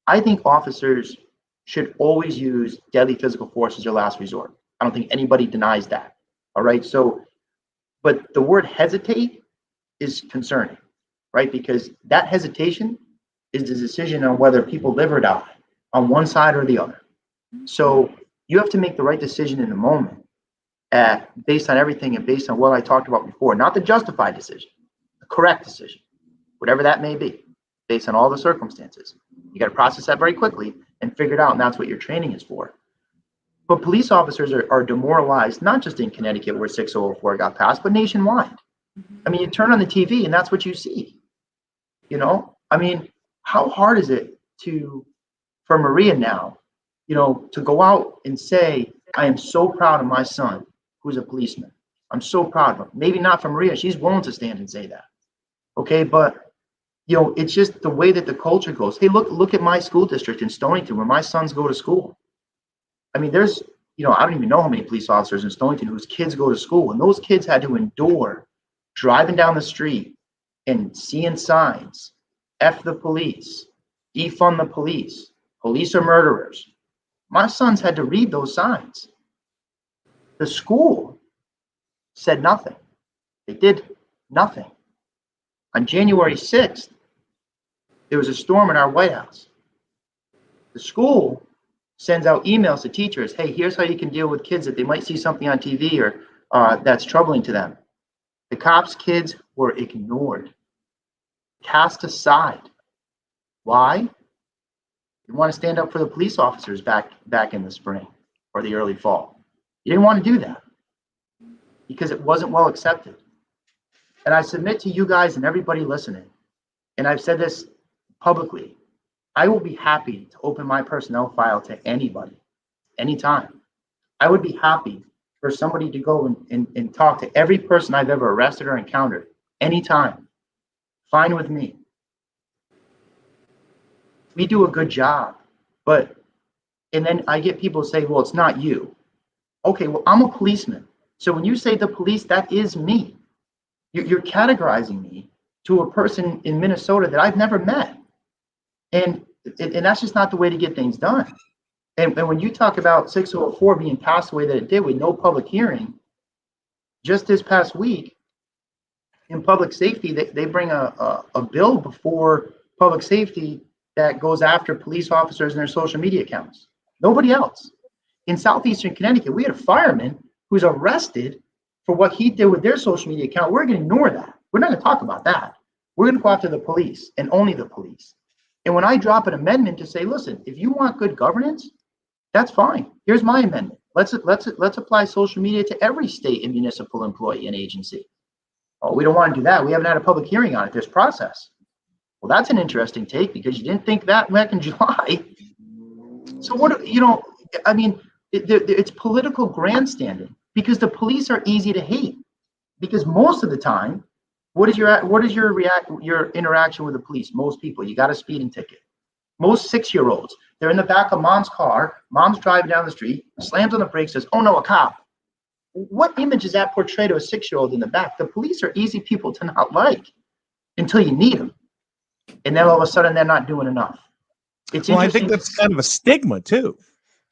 I think officers should always use deadly physical force as their last resort. I don't think anybody denies that. All right. So, but the word hesitate is concerning, right? Because that hesitation is the decision on whether people live or die on one side or the other. So you have to make the right decision in the moment based on everything and based on what I talked about before, not the justified decision, the correct decision, whatever that may be, based on all the circumstances. You got to process that very quickly and figure it out, and that's what your training is for. But police officers are demoralized, not just in Connecticut where 6004 got passed, but nationwide. I mean, you turn on the TV and that's what you see. You know, I mean, how hard is it for Maria now, you know, to go out and say, I am so proud of my son who's a policeman. I'm so proud of him. Maybe not for Maria. She's willing to stand and say that. Okay. But, you know, it's just the way that the culture goes. Hey, look at my school district in Stonington where my sons go to school. I mean, there's, you know, I don't even know how many police officers in Stonington whose kids go to school, and those kids had to endure driving down the street and seeing signs, F the police, defund the police, police are murderers. My sons had to read those signs. The school said nothing. They did nothing. On January 6th, there was a storm in our White House. The school sends out emails to teachers. Hey, here's how you can deal with kids that they might see something on TV or that's troubling to them. The cops' kids were ignored, cast aside. Why? You want to stand up for the police officers back in the spring or the early fall. You didn't want to do that because it wasn't well accepted. And I submit to you guys and everybody listening, and I've said this publicly, I will be happy to open my personnel file to anybody, anytime. I would be happy for somebody to go and talk to every person I've ever arrested or encountered, anytime. Fine with me. We do a good job, and then I get people say, well, it's not you. Okay, well, I'm a policeman. So when you say the police, that is me. You're categorizing me to a person in Minnesota that I've never met. And that's just not the way to get things done. And when you talk about 6004 being passed the way that it did with no public hearing, just this past week in public safety, they bring a bill before public safety that goes after police officers and their social media accounts. Nobody else. In Southeastern Connecticut, we had a fireman who's arrested for what he did with their social media account. We're going to ignore that. We're not going to talk about that. We're going to go after the police and only the police. And when I drop an amendment to say, listen, if you want good governance, that's fine. Here's my amendment. Let's apply social media to every state and municipal employee and agency. Oh, we don't want to do that. We haven't had a public hearing on it. There's process. Well, that's an interesting take because you didn't think that back in July. So what, you know, I mean, it's political grandstanding because the police are easy to hate because most of the time, what is your interaction with the police? Most people, you got a speeding ticket. Most 6-year-olds, they're in the back of mom's car. Mom's driving down the street, slams on the brakes, says, oh no, a cop. What image is that portrayed of a 6-year-old in the back? The police are easy people to not like until you need them. And then all of a sudden they're not doing enough. It's
well, I think that's kind of a stigma too.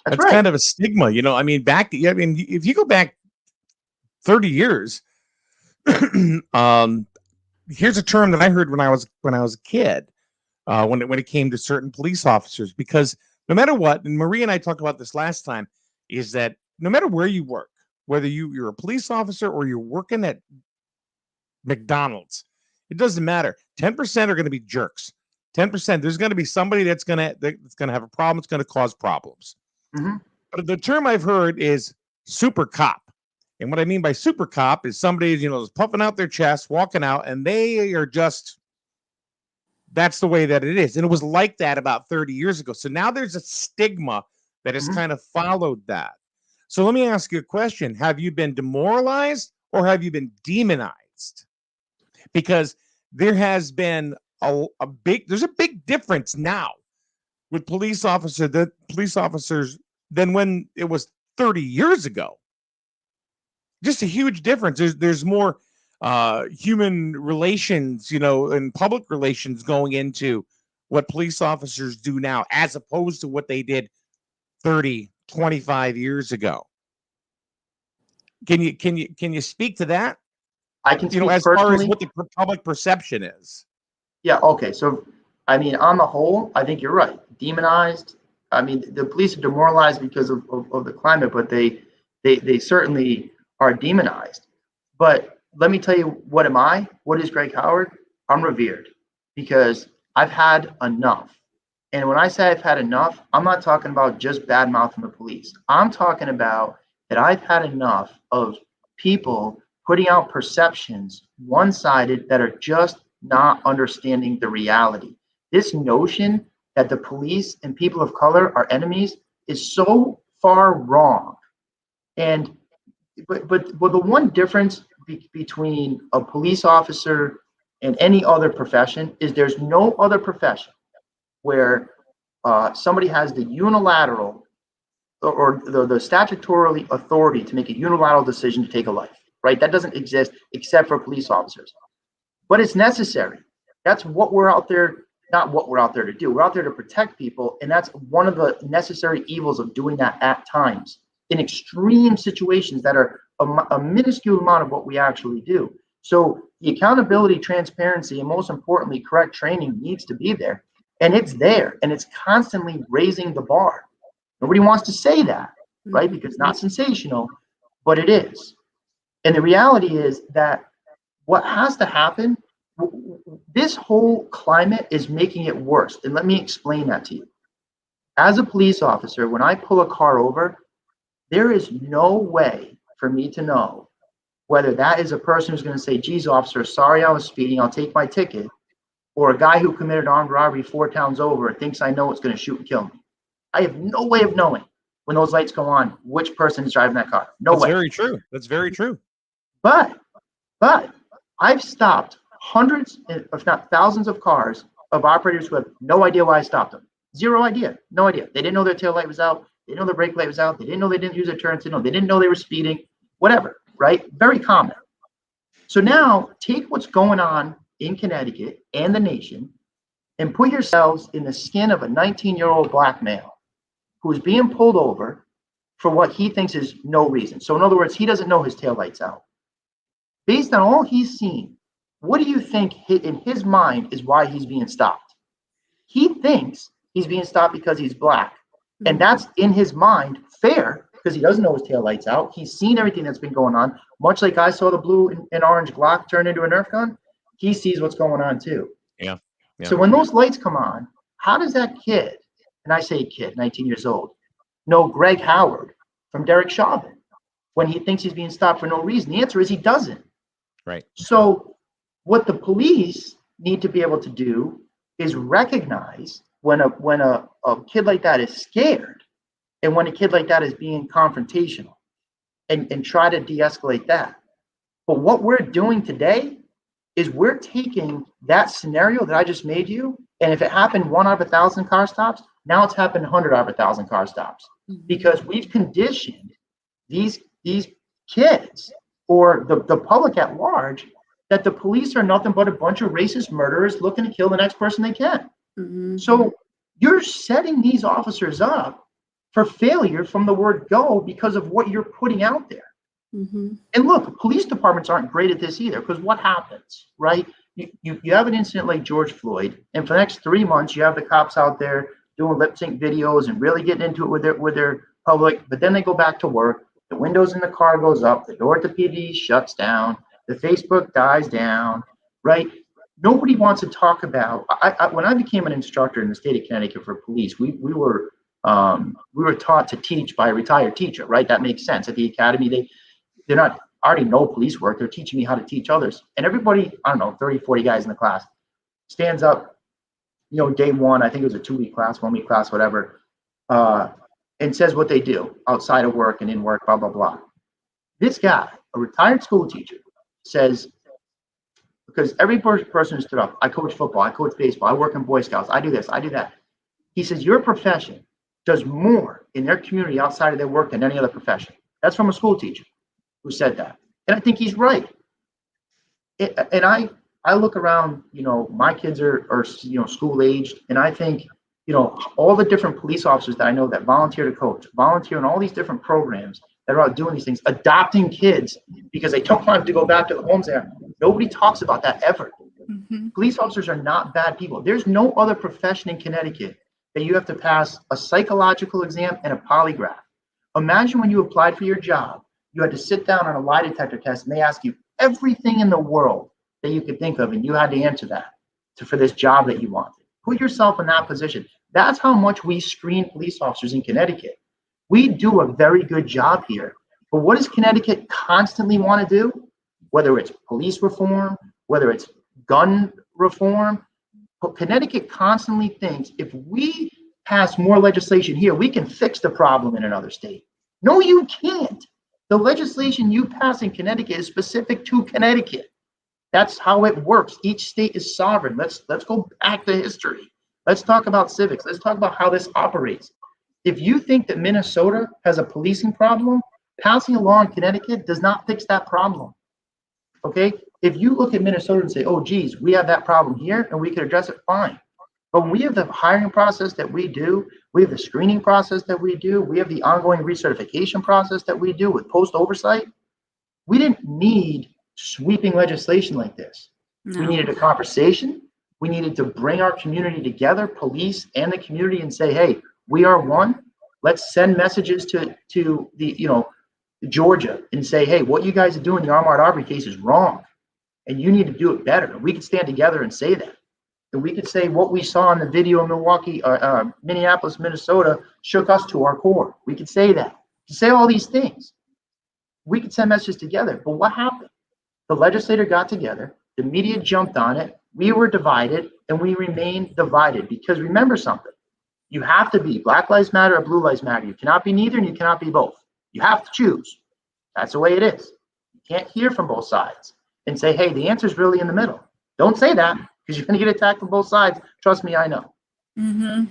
That's right. Kind of a stigma, you know. I mean, if you go back 30 years, here's a term that I heard when I was a kid, when it came to certain police officers, because no matter what, and Maria and I talked about this last time, is that no matter where you work, whether you're a police officer or you're working at McDonald's, it doesn't matter. 10% are going to be jerks. 10%, there's going to be somebody that's going to have a problem. It's going to cause problems. Mm-hmm. But the term I've heard is super cop. And what I mean by super cop is somebody, you know, is puffing out their chest, walking out, and they are just, that's the way that it is. And it was like that about 30 years ago. So now there's a stigma that has kind of followed that. So let me ask you a question. Have you been demoralized or have you been demonized? Because there has been there's a big difference now with police officers than when it was 30 years ago. Just a huge difference. There's more human relations, you know, and public relations going into what police officers do now, as opposed to what they did 30, 25 years ago. Can you speak to that?
I can speak
As far as
personally.
what the public perception is.
Yeah, okay. So, I mean, on the whole, I think you're right. Demonized. I mean, the police are demoralized because of the climate, but they certainly are demonized. But let me tell you, what am I? What is Greg Howard? I'm revered because I've had enough. And when I say I've had enough, I'm not talking about just bad mouthing the police. I'm talking about that I've had enough of people putting out perceptions one-sided that are just not understanding the reality. This notion that the police and people of color are enemies is so far wrong. And but the one difference between a police officer and any other profession is there's no other profession where somebody has the unilateral or the statutorily authority to make a unilateral decision to take a life, right? That doesn't exist except for police officers. But it's necessary. That's what we're out there, not what we're out there to do. We're out there to protect people, and that's one of the necessary evils of doing that at times in extreme situations that are a minuscule amount of what we actually do. So the accountability, transparency, and most importantly, correct training needs to be there. And it's there, and it's constantly raising the bar. Nobody wants to say that, right? Because it's not sensational, but it is. And the reality is that what has to happen, this whole climate is making it worse. And let me explain that to you. As a police officer, when I pull a car over, there is no way for me to know whether that is a person who's going to say, geez, officer, sorry I was speeding, I'll take my ticket, or a guy who committed armed robbery 4 towns over thinks I know it's going to shoot and kill me. I have no way of knowing when those lights go on which person is driving that car. No way.
That's very true. That's very true.
But I've stopped hundreds, if not thousands of cars of operators who have no idea why I stopped them. Zero idea. No idea. They didn't know their tail light was out. They didn't know their brake light was out. They didn't know they didn't use their turn signal. They didn't know they were speeding. Whatever, right? Very common. So now take what's going on in Connecticut and the nation and put yourselves in the skin of a 19-year-old black male who's being pulled over for what he thinks is no reason. So in other words, he doesn't know his taillight's out. Based on all he's seen, what do you think in his mind is why he's being stopped? He thinks he's being stopped because he's black. And that's in his mind fair because he doesn't know his taillight's out. He's seen everything that's been going on. Much like I saw the blue and orange Glock turn into a Nerf gun, he sees what's going on too.
Yeah.
So when those lights come on, how does that kid, and I say kid, 19 years old, know Greg Howard from Derek Chauvin when he thinks he's being stopped for no reason? The answer is he doesn't.
Right.
So what the police need to be able to do is recognize when a kid like that is scared and when a kid like that is being confrontational and try to de-escalate that. But what we're doing today is we're taking that scenario that I just made you, and if it happened 1 out of 1,000 car stops, now it's happened 100 out of 1,000 car stops because we've conditioned these kids or the public at large that the police are nothing but a bunch of racist murderers looking to kill the next person they can. So you're setting these officers up for failure from the word go because of what you're putting out there. And look, police departments aren't great at this either, because what happens, right? You have an incident like George Floyd, and for the next 3 months, you have the cops out there doing lip sync videos and really getting into it with their public, but then they go back to work. The windows in the car goes up, the door to PD shuts down, the Facebook dies down, right? Nobody wants to talk about. When I became an instructor in the state of Connecticut for police, we were taught to teach by a retired teacher, right? That makes sense. At the academy, they're not already know police work. They're teaching me how to teach others. And everybody, I don't know, 30, 40 guys in the class stands up, day one, I think it was a 2-week class, 1-week class, whatever, and says what they do outside of work and in work, blah, blah, blah. This guy, a retired school teacher, says, because every person who stood up, I coach football, I coach baseball, I work in Boy Scouts, I do this, I do that. He says, your profession does more in their community outside of their work than any other profession. That's from a school teacher who said that. And I think he's right. And I I look around, my kids are school aged, and I think, all the different police officers that I know that volunteer to coach, volunteer in all these different programs that are out doing these things, adopting kids because they don't want them to go back to the homes there. Nobody talks about that ever.
Mm-hmm.
Police officers are not bad people. There's no other profession in Connecticut that you have to pass a psychological exam and a polygraph. Imagine when you applied for your job, you had to sit down on a lie detector test and they ask you everything in the world that you could think of, and you had to answer that for this job that you wanted. Put yourself in that position. That's how much we screen police officers in Connecticut. We do a very good job here. But what does Connecticut constantly want to do? Whether it's police reform, whether it's gun reform, but Connecticut constantly thinks if we pass more legislation here, we can fix the problem in another state. No, you can't. The legislation you pass in Connecticut is specific to Connecticut. That's how it works. Each state is sovereign. Let's go back to history. Let's talk about civics. Let's talk about how this operates. If you think that Minnesota has a policing problem, passing a law in Connecticut does not fix that problem. Okay? If you look at Minnesota and say, oh, geez, we have that problem here and we could address it, fine. But when we have the hiring process that we do, we have the screening process that we do, we have the ongoing recertification process that we do with post oversight, we didn't need sweeping legislation like this.
No.
We needed a conversation. We needed to bring our community together, police and the community, and say, hey, we are one. Let's send messages to the, Georgia and say, hey, what you guys are doing in the armed robbery case is wrong. And you need to do it better. We could stand together and say that. And we could say what we saw in the video in Minneapolis, Minnesota shook us to our core. We could say that. To say all these things. We could send messages together. But what happened? The legislator got together, the media jumped on it, we were divided, and we remained divided. Because remember something, you have to be Black Lives Matter or Blue Lives Matter. You cannot be neither and you cannot be both. You have to choose. That's the way it is. You can't hear from both sides and say, hey, the answer is really in the middle. Don't say that because you're going to get attacked from both sides. Trust me, I know.
Mm-hmm.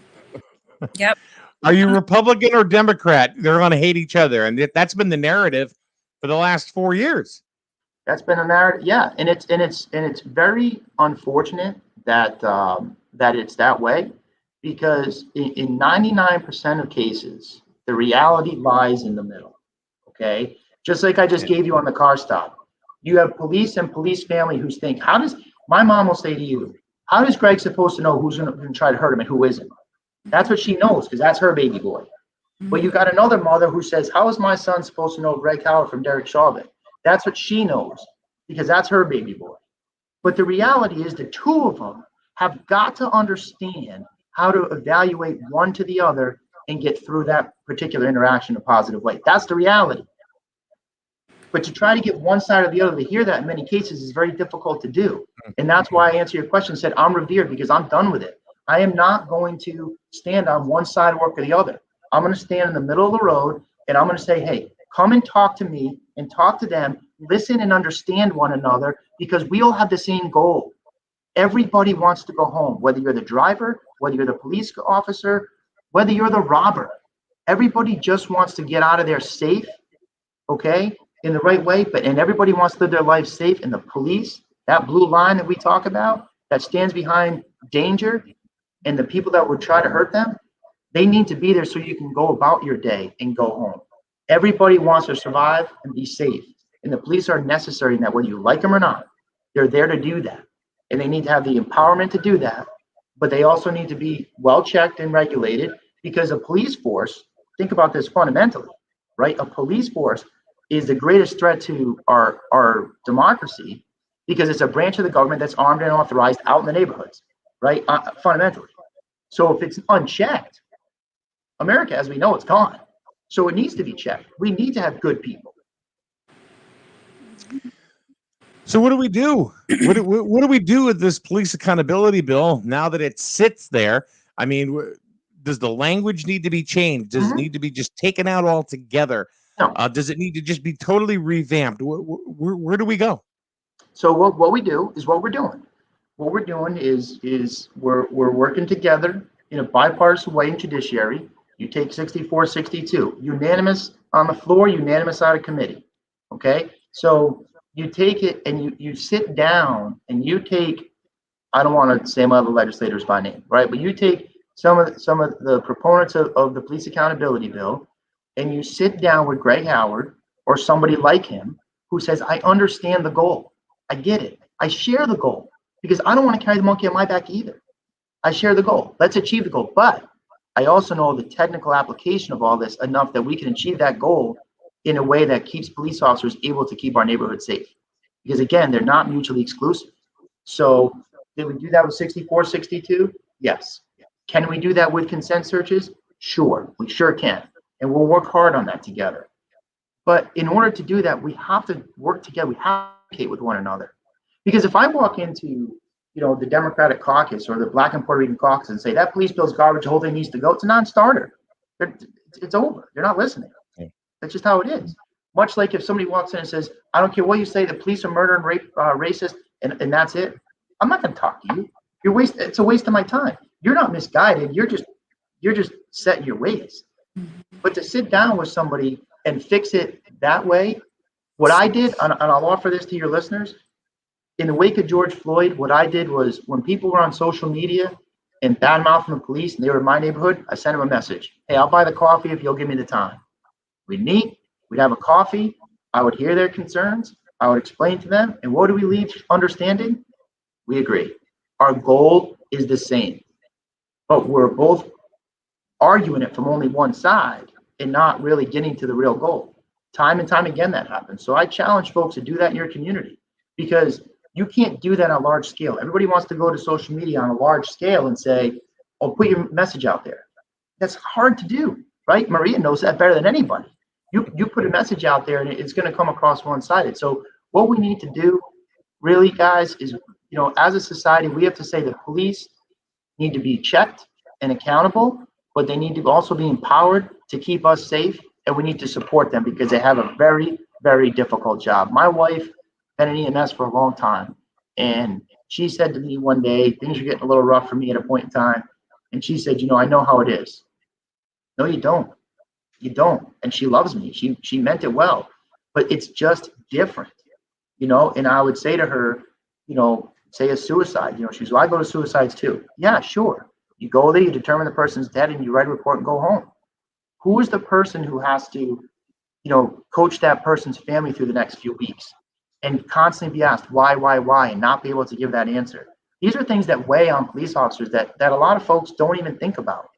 Yep.
Are you Republican or Democrat? They're going to hate each other. And that's been the narrative for the last 4 years.
That's been a narrative, yeah, and it's very unfortunate that that it's that way, because in 99% of cases, the reality lies in the middle. Okay, just like I just gave you on the car stop, you have police and police family who think, how does my mom will say to you, how is Greg supposed to know who's going to try to hurt him and who isn't? That's what she knows because that's her baby boy. Mm-hmm. But you got another mother who says, how is my son supposed to know Greg Howard from Derek Chauvin? That's what she knows because that's her baby boy. But the reality is the two of them have got to understand how to evaluate one to the other and get through that particular interaction in a positive way. That's the reality. But to try to get one side or the other to hear that in many cases is very difficult to do. And that's why I answered your question and said, I'm revered because I'm done with it. I am not going to stand on one side or the other. I'm going to stand in the middle of the road and I'm going to say, hey, come and talk to me and talk to them, listen and understand one another because we all have the same goal. Everybody wants to go home, whether you're the driver, whether you're the police officer, whether you're the robber. Everybody just wants to get out of there safe, okay, in the right way, and everybody wants to live their life safe. And the police, that blue line that we talk about, that stands behind danger and the people that would try to hurt them, they need to be there so you can go about your day and go home. Everybody wants to survive and be safe. And the police are necessary in that, whether you like them or not. They're there to do that. And they need to have the empowerment to do that. But they also need to be well checked and regulated because a police force, think about this fundamentally, right? A police force is the greatest threat to our democracy because it's a branch of the government that's armed and authorized out in the neighborhoods, right? Fundamentally. So if it's unchecked, America, as we know, it's gone. So it needs to be checked. We need to have good people.
So what do we do? What do we do with this police accountability bill now that it sits there? I mean, does the language need to be changed? Does it need to be just taken out altogether?
No.
Does it need to just be totally revamped? Where do we go?
So what we do is what we're doing. What we're doing is we're working together in a bipartisan way in judiciary. You take 64-62, unanimous on the floor, unanimous out of committee. Okay, so you take it and you sit down and you take, I don't want to say my other legislators by name, right? But you take some of the proponents of the police accountability bill and you sit down with Greg Howard or somebody like him who says, I understand the goal. I get it. I share the goal because I don't want to carry the monkey on my back either. I share the goal. Let's achieve the goal. But I also know the technical application of all this enough that we can achieve that goal in a way that keeps police officers able to keep our neighborhood safe. Because again, they're not mutually exclusive. So did we do that with 64, 62? Yes. Can we do that with consent searches? Sure, we sure can. And we'll work hard on that together. But in order to do that, we have to work together. We have to communicate with one another. Because if I walk into, the Democratic caucus or the Black and Puerto Rican caucus and say that police bill's garbage, the whole thing needs to go, it's a non-starter. It's over. They're not listening. That's just how it is. Much like if somebody walks in and says, I don't care what you say, the police are murder and rape, racist, and that's it. I'm not going to talk to you. It's a waste of my time. You're not misguided. You're just set in your ways. But to sit down with somebody and fix it that way, what I did, and I'll offer this to your listeners, in the wake of George Floyd, what I did was when people were on social media and badmouthing the police and they were in my neighborhood, I sent them a message. Hey, I'll buy the coffee if you'll give me the time. We'd meet, we'd have a coffee. I would hear their concerns. I would explain to them. And what do we leave understanding? We agree. Our goal is the same, but we're both arguing it from only one side and not really getting to the real goal. Time and time again, that happens. So I challenge folks to do that in your community because you can't do that on a large scale. Everybody wants to go to social media on a large scale and say, oh, put your message out there. That's hard to do, right? Maria knows that better than anybody. You put a message out there and it's going to come across one-sided. So what we need to do really, guys, is, as a society, we have to say the police need to be checked and accountable, but they need to also be empowered to keep us safe. And we need to support them because they have a very, very difficult job. My wife been in EMS for a long time. And she said to me one day, things are getting a little rough for me at a point in time. And she said, I know how it is. No, you don't. You don't. And she loves me. She meant it well, but it's just different, and I would say to her, say a suicide, she's, well, I go to suicides too. Yeah, sure. You go there, you determine the person's dead and you write a report and go home. Who is the person who has to, coach that person's family through the next few weeks and constantly be asked why, and not be able to give that answer? These are things that weigh on police officers that a lot of folks don't even think about.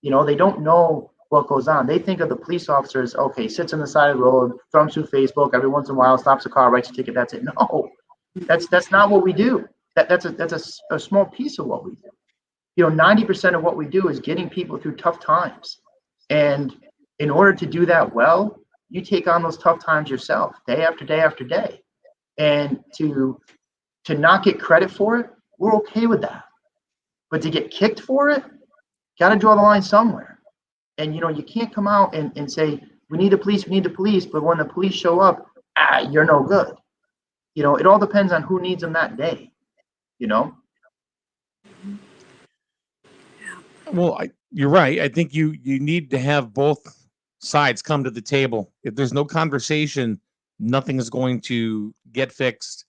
They don't know what goes on. They think of the police officers, okay, sits on the side of the road, thumbs through Facebook every once in a while, stops a car, writes a ticket, that's it. No, that's not what we do. That's a small piece of what we do. 90% of what we do is getting people through tough times. And in order to do that well, you take on those tough times yourself, day after day after day. And to not get credit for it, we're okay with that. But to get kicked for it, got to draw the line somewhere. And, you can't come out and say, we need the police, but when the police show up, you're no good. It all depends on who needs them that day,
Well, you're right. I think you need to have both sides come to the table. If there's no conversation, nothing is going to get fixed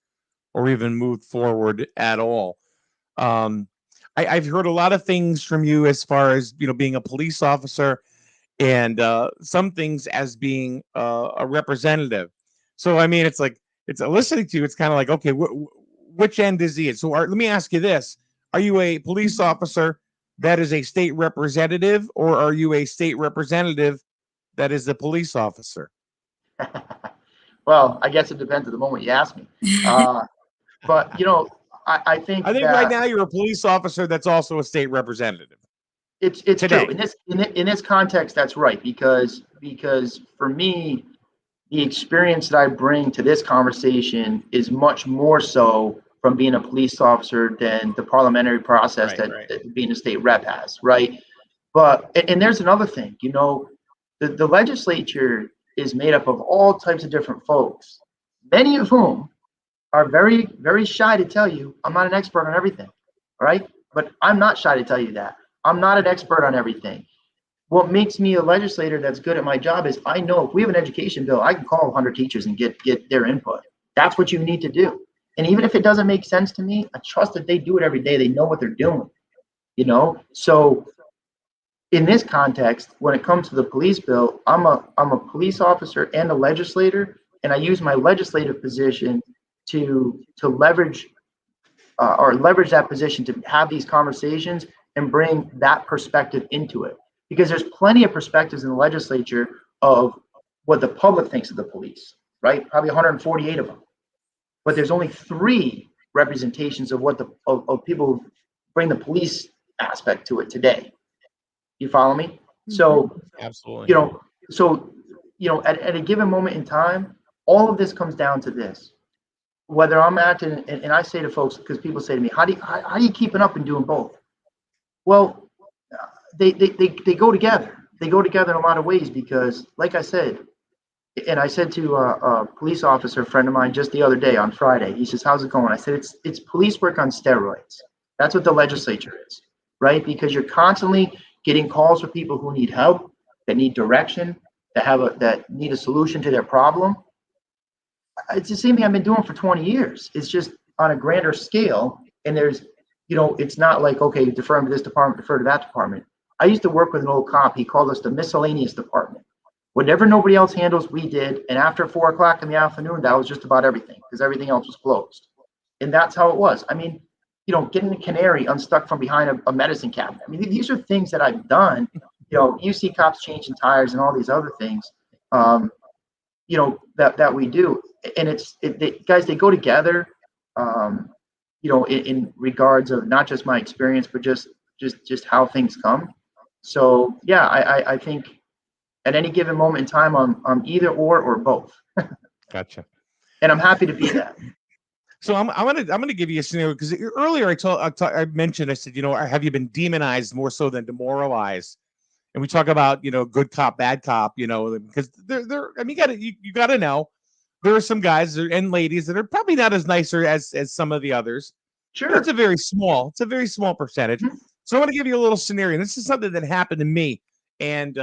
or even moved forward at all. I've heard a lot of things from you as far as, being a police officer and some things as being a representative. So, I mean, it's listening to you, it's kind of like, okay, which end is he at? So let me ask you this. Are you a police officer that is a state representative, or are you a state representative that is a police officer?
Well, I guess it depends on the moment you ask me. But, I think
right now you're a police officer that's also a state representative.
It's true. In this context, that's right, because for me, the experience that I bring to this conversation is much more so from being a police officer than the parliamentary process that being a state rep has, right? But and there's another thing, the legislature is made up of all types of different folks, many of whom are very, very shy to tell you, I'm not an expert on everything, all right? But I'm not shy to tell you that. I'm not an expert on everything. What makes me a legislator that's good at my job is I know if we have an education bill, I can call 100 teachers and get their input. That's what you need to do. And even if it doesn't make sense to me, I trust that they do it every day. They know what they're doing, you know? So in this context, when it comes to the police bill, I'm a police officer and a legislator, and I use my legislative position to leverage or leverage that position to have these conversations and bring that perspective into it. Because there's plenty of perspectives in the legislature of what the public thinks of the police, right? Probably 148 of them. But there's only 3 representations of what of people who bring the police aspect to it today. You follow me? So,
Absolutely.
At a given moment in time, all of this comes down to this. Whether I'm acting, and I say to folks, because people say to me, how are you keeping up and doing both? Well, they go together. They go together in a lot of ways because, like I said, and I said to a police officer friend of mine just the other day on Friday, he says, how's it going? I said, it's police work on steroids. That's what the legislature is, right? Because you're constantly getting calls for people who need help, that need direction, that need a solution to their problem. It's the same thing I've been doing for 20 years. It's just on a grander scale. And there's, it's not like, okay, defer to this department, defer to that department. I used to work with an old cop. He called us the miscellaneous department. Whatever nobody else handles, we did. And after 4 o'clock in the afternoon, that was just about everything because everything else was closed. And that's how it was. I mean, getting a canary unstuck from behind a medicine cabinet. I mean, these are things that I've done. You see cops changing tires and all these other things, that we do. And guys, they go together, in regards of not just my experience, but just how things come. So yeah, I think at any given moment in time, I'm either or both.
Gotcha.
And I'm happy to be that.
So I'm gonna give you a scenario because earlier I mentioned, I said, have you been demonized more so than demoralized? And we talk about, good cop, bad cop, because you gotta know there are some guys and ladies that are probably not as nicer as some of the others.
Sure.
But it's a very small percentage.
Mm-hmm.
So I want to give you a little scenario. This is something that happened to me. And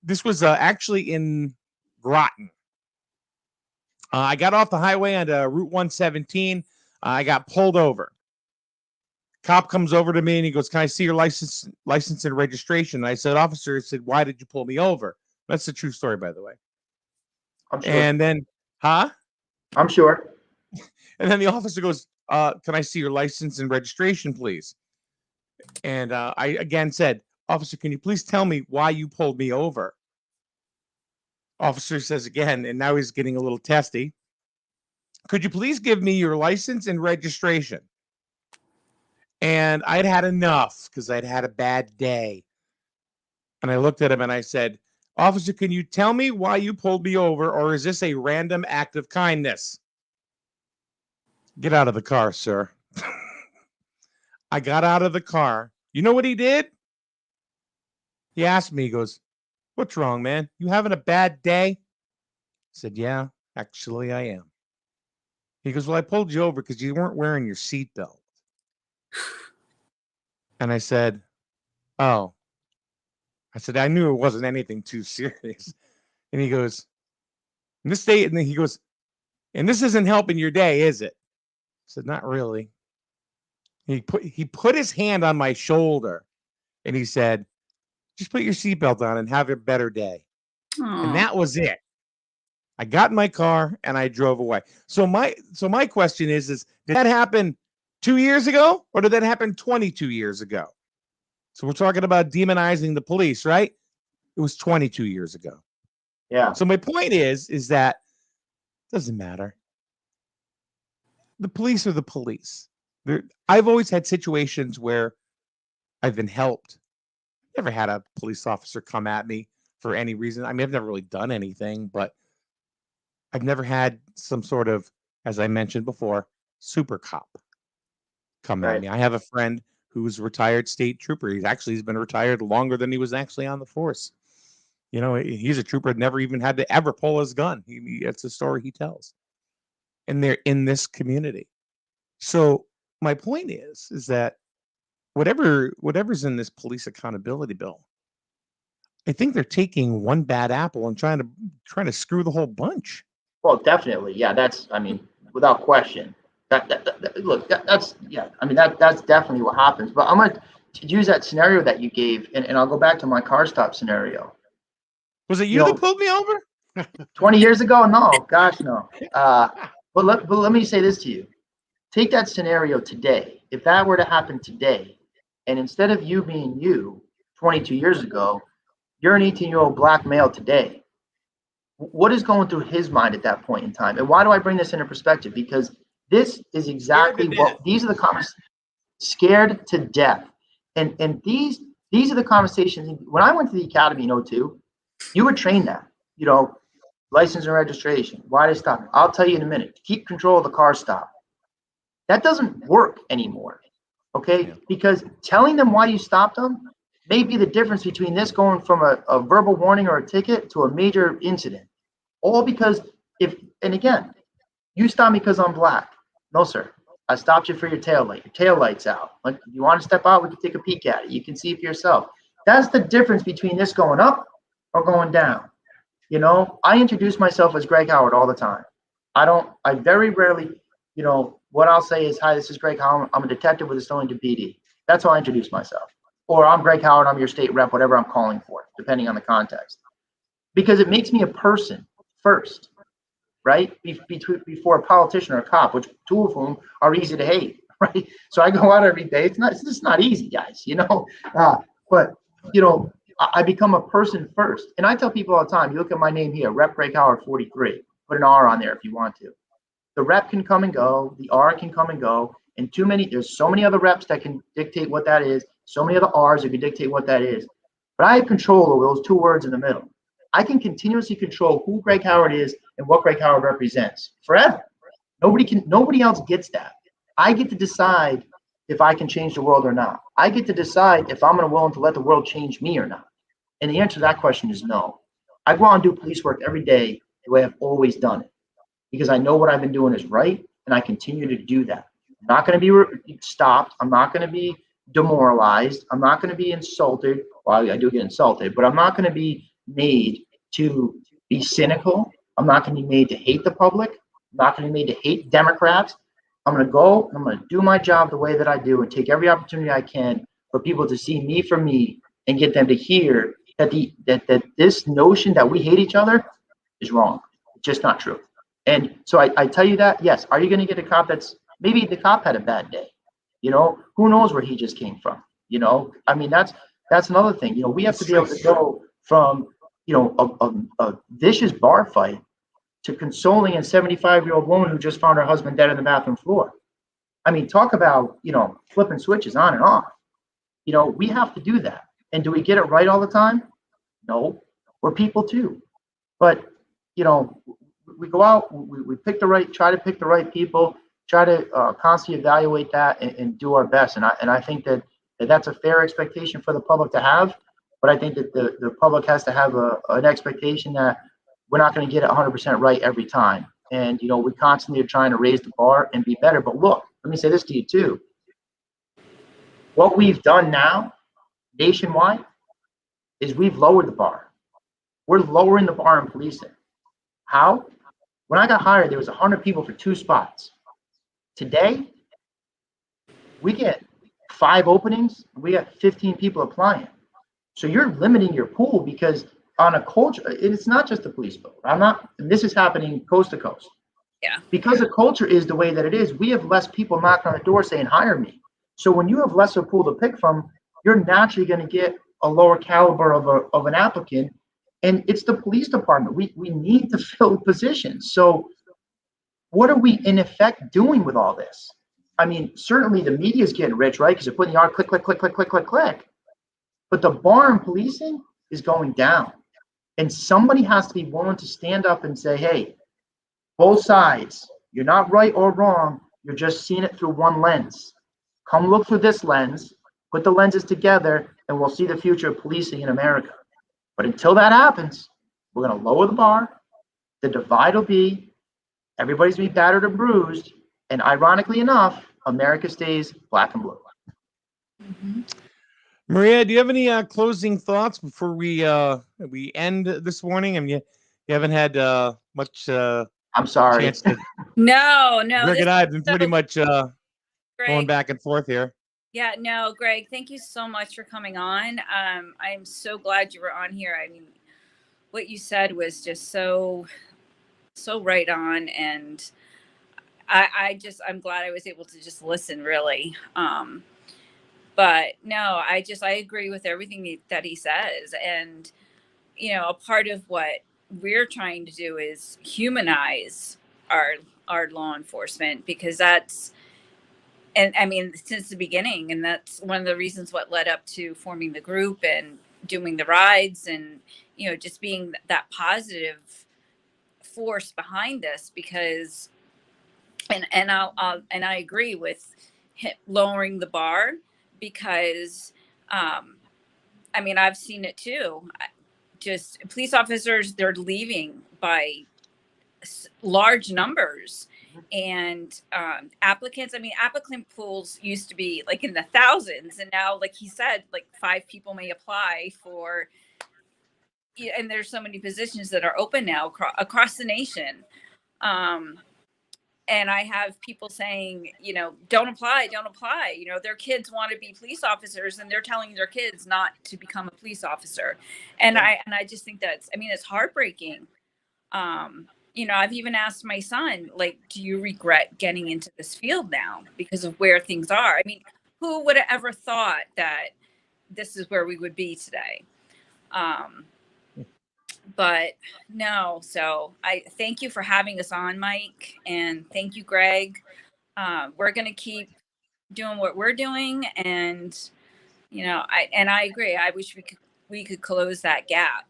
this was actually in Groton. I got off the highway on Route 117. I got pulled over. Cop comes over to me and he goes, "Can I see your license and registration?" And I said, "Officer," I said, "why did you pull me over?" That's a true story, by the way.
I'm sure.
And then,
I'm sure.
And then the officer goes, "Can I see your license and registration, please?" And I again said, "Officer, can you please tell me why you pulled me over?" Officer says again, and now he's getting a little testy. "Could you please give me your license and registration?" And I'd had enough because I'd had a bad day. And I looked at him and I said, "Officer, can you tell me why you pulled me over, or is this a random act of kindness?" "Get out of the car, sir." I got out of the car. You know what he did? He asked me, he goes, "What's wrong, man? You having a bad day?" I said, "Yeah, actually I am." He goes, "Well, I pulled you over because you weren't wearing your seatbelt." And I said, "Oh." I said, "I knew it wasn't anything too serious." And he goes, "And this day," and then he goes, "And this isn't helping your day, is it?" I said, "Not really." He put his hand on my shoulder and he said, "Just put your seatbelt on and have a better day." And that was it. I got in my car and I drove away. So my question is did that happen 2 years ago or did that happen 22 years ago? So we're talking about demonizing the police, right? It was 22 years ago.
Yeah.
So my point is that it doesn't matter. The police are the police. I've always had situations where I've been helped. Never had a police officer come at me for any reason. I mean, I've never really done anything, but I've never had some sort of, as I mentioned before, super cop come at me. I have a friend who's a retired state trooper. He's been retired longer than he was actually on the force. He's a trooper, never even had to ever pull his gun. It's a story he tells. And they're in this community. So my point is that whatever's in this police accountability bill, I think they're taking one bad apple and trying to screw the whole bunch.
Well, definitely. Yeah, I mean, without question. Look, that's, yeah, I mean, that's definitely what happens. But I'm going to use that scenario that you gave, and I'll go back to my car stop scenario.
Was it
You
you that
know,
pulled me over?
20 years ago? No, gosh, no. But let me say this to you. Take that scenario today. If that were to happen today, and instead of you being you 22 years ago, you're an 18-year-old black male today. What is going through his mind at that point in time? And why do I bring this into perspective? Because this is exactly what these are the comments. Scared to death. And these are the conversations. When I went to the academy in 02, you were trained that, you know, license and registration. Why did it stop? I'll tell you in a minute. Keep control of the car stop. That doesn't work anymore. Okay? Yeah. Because telling them why you stopped them may be the difference between this going from a verbal warning or a ticket to a major incident. All because and again, you stopped me because I'm black. No, sir. I stopped you for your tail light. Your tail light's out. Like, you want to step out? We can take a peek at it. You can see for yourself. That's the difference between this going up or going down. You know, I introduce myself as Greg Howard all the time. I very rarely, you know, what I'll say is, hi, this is Greg Howard. I'm a detective with the Stonington PD. That's how I introduce myself. Or I'm Greg Howard. I'm your state rep, whatever I'm calling for, depending on the context. Because it makes me a person first, right? Before a politician or a cop, which two of whom are easy to hate, right? So I go out every day. It's just not easy, guys, you know? But, you know, I become a person first. And I tell people all the time, you look at my name here, Rep Greg Howard 43. Put an R on there if you want to. The rep can come and go. The R can come and go. And there's so many other reps that can dictate what that is. So many other R's that can dictate what that is. But I have control over those two words in the middle. I can continuously control who Greg Howard is and what Greg Howard represents forever. Nobody else gets that. I get to decide if I can change the world or not. I get to decide if I'm willing to let the world change me or not. And the answer to that question is no. I go out and do police work every day the way I've always done it, because I know what I've been doing is right, and I continue to do that. I'm not going to be stopped. I'm not going to be demoralized. I'm not going to be insulted. Well, I do get insulted, but I'm not going to be made to be cynical. I'm not going to be made to hate the public. I'm not going to be made to hate Democrats. I'm going to go, I'm going to do my job the way that I do and take every opportunity I can for people to see me for me and get them to hear that this notion that we hate each other is wrong. It's just not true. And so I tell you that, yes, are you going to get a cop maybe the cop had a bad day? You know, who knows where he just came from? You know, I mean, that's another thing. You know, we have to be able to go from, you know, a vicious bar fight to consoling a 75-year-old woman who just found her husband dead on the bathroom floor. I mean, talk about, you know, flipping switches on and off. You know, we have to do that. And do we get it right all the time? No, we're people too. But, you know, we go out, we try to pick the right people, try to constantly evaluate that and do our best. And I think that's a fair expectation for the public to have. But I think that the public has to have an expectation that we're not going to get it 100% right every time. And, you know, we constantly are trying to raise the bar and be better. But look, let me say this to you too. What we've done now nationwide is we've lowered the bar. We're lowering the bar in policing. How? When I got hired, there was 100 people for 2 spots. Today, we get 5 openings. We got 15 people applying. So you're limiting your pool because on a culture, it's not just the police bill. And this is happening coast to coast.
Yeah.
Because the culture is the way that it is, we have less people knocking on the door saying, hire me. So when you have lesser pool to pick from, you're naturally going to get a lower caliber of an applicant. And it's the police department. We need to fill positions. So what are we in effect doing with all this? I mean, certainly the media is getting rich, right? Because they're putting the R, click, click, click, click, click, click, click. But the bar in policing is going down. And somebody has to be willing to stand up and say, hey, both sides, you're not right or wrong. You're just seeing it through one lens. Come look through this lens, put the lenses together, and we'll see the future of policing in America. But until that happens, we're going to lower the bar. The divide will be, everybody's going to be battered and bruised. And ironically enough, America stays black and blue.
Mm-hmm.
Maria, do you have any closing thoughts before we end this morning? I mean, you haven't had much
I'm sorry.
chance to.
No,
Greg
this
and I have been
is so
pretty much going
Greg.
back and forth here.
Yeah, no, Greg, thank you so much for coming on. I am so glad you were on here. I mean, what you said was just so right on, and I'm glad I was able to just listen, really. But no, I agree with everything that he says, and a part of what we're trying to do is humanize our law enforcement, because that's, and I mean, since the beginning, and that's one of the reasons what led up to forming the group and doing the rides, and just being that positive force behind this, because and I agree with lowering the bar, because I mean, I've seen it too. Just police officers, they're leaving by large numbers, and applicants. I mean, applicant pools used to be like in the thousands, and now, like he said, like 5 people may apply for, and there's so many positions that are open now across the nation. And I have people saying, don't apply. Their kids want to be police officers, and they're telling their kids not to become a police officer. And I just think that's, I mean, it's heartbreaking. I've even asked my son, like, do you regret getting into this field now because of where things are? I mean, who would have ever thought that this is where we would be today? But no, so I thank you for having us on, Mike, and thank you, Greg. We're going to keep doing what we're doing, and I agree. I wish we could close that gap.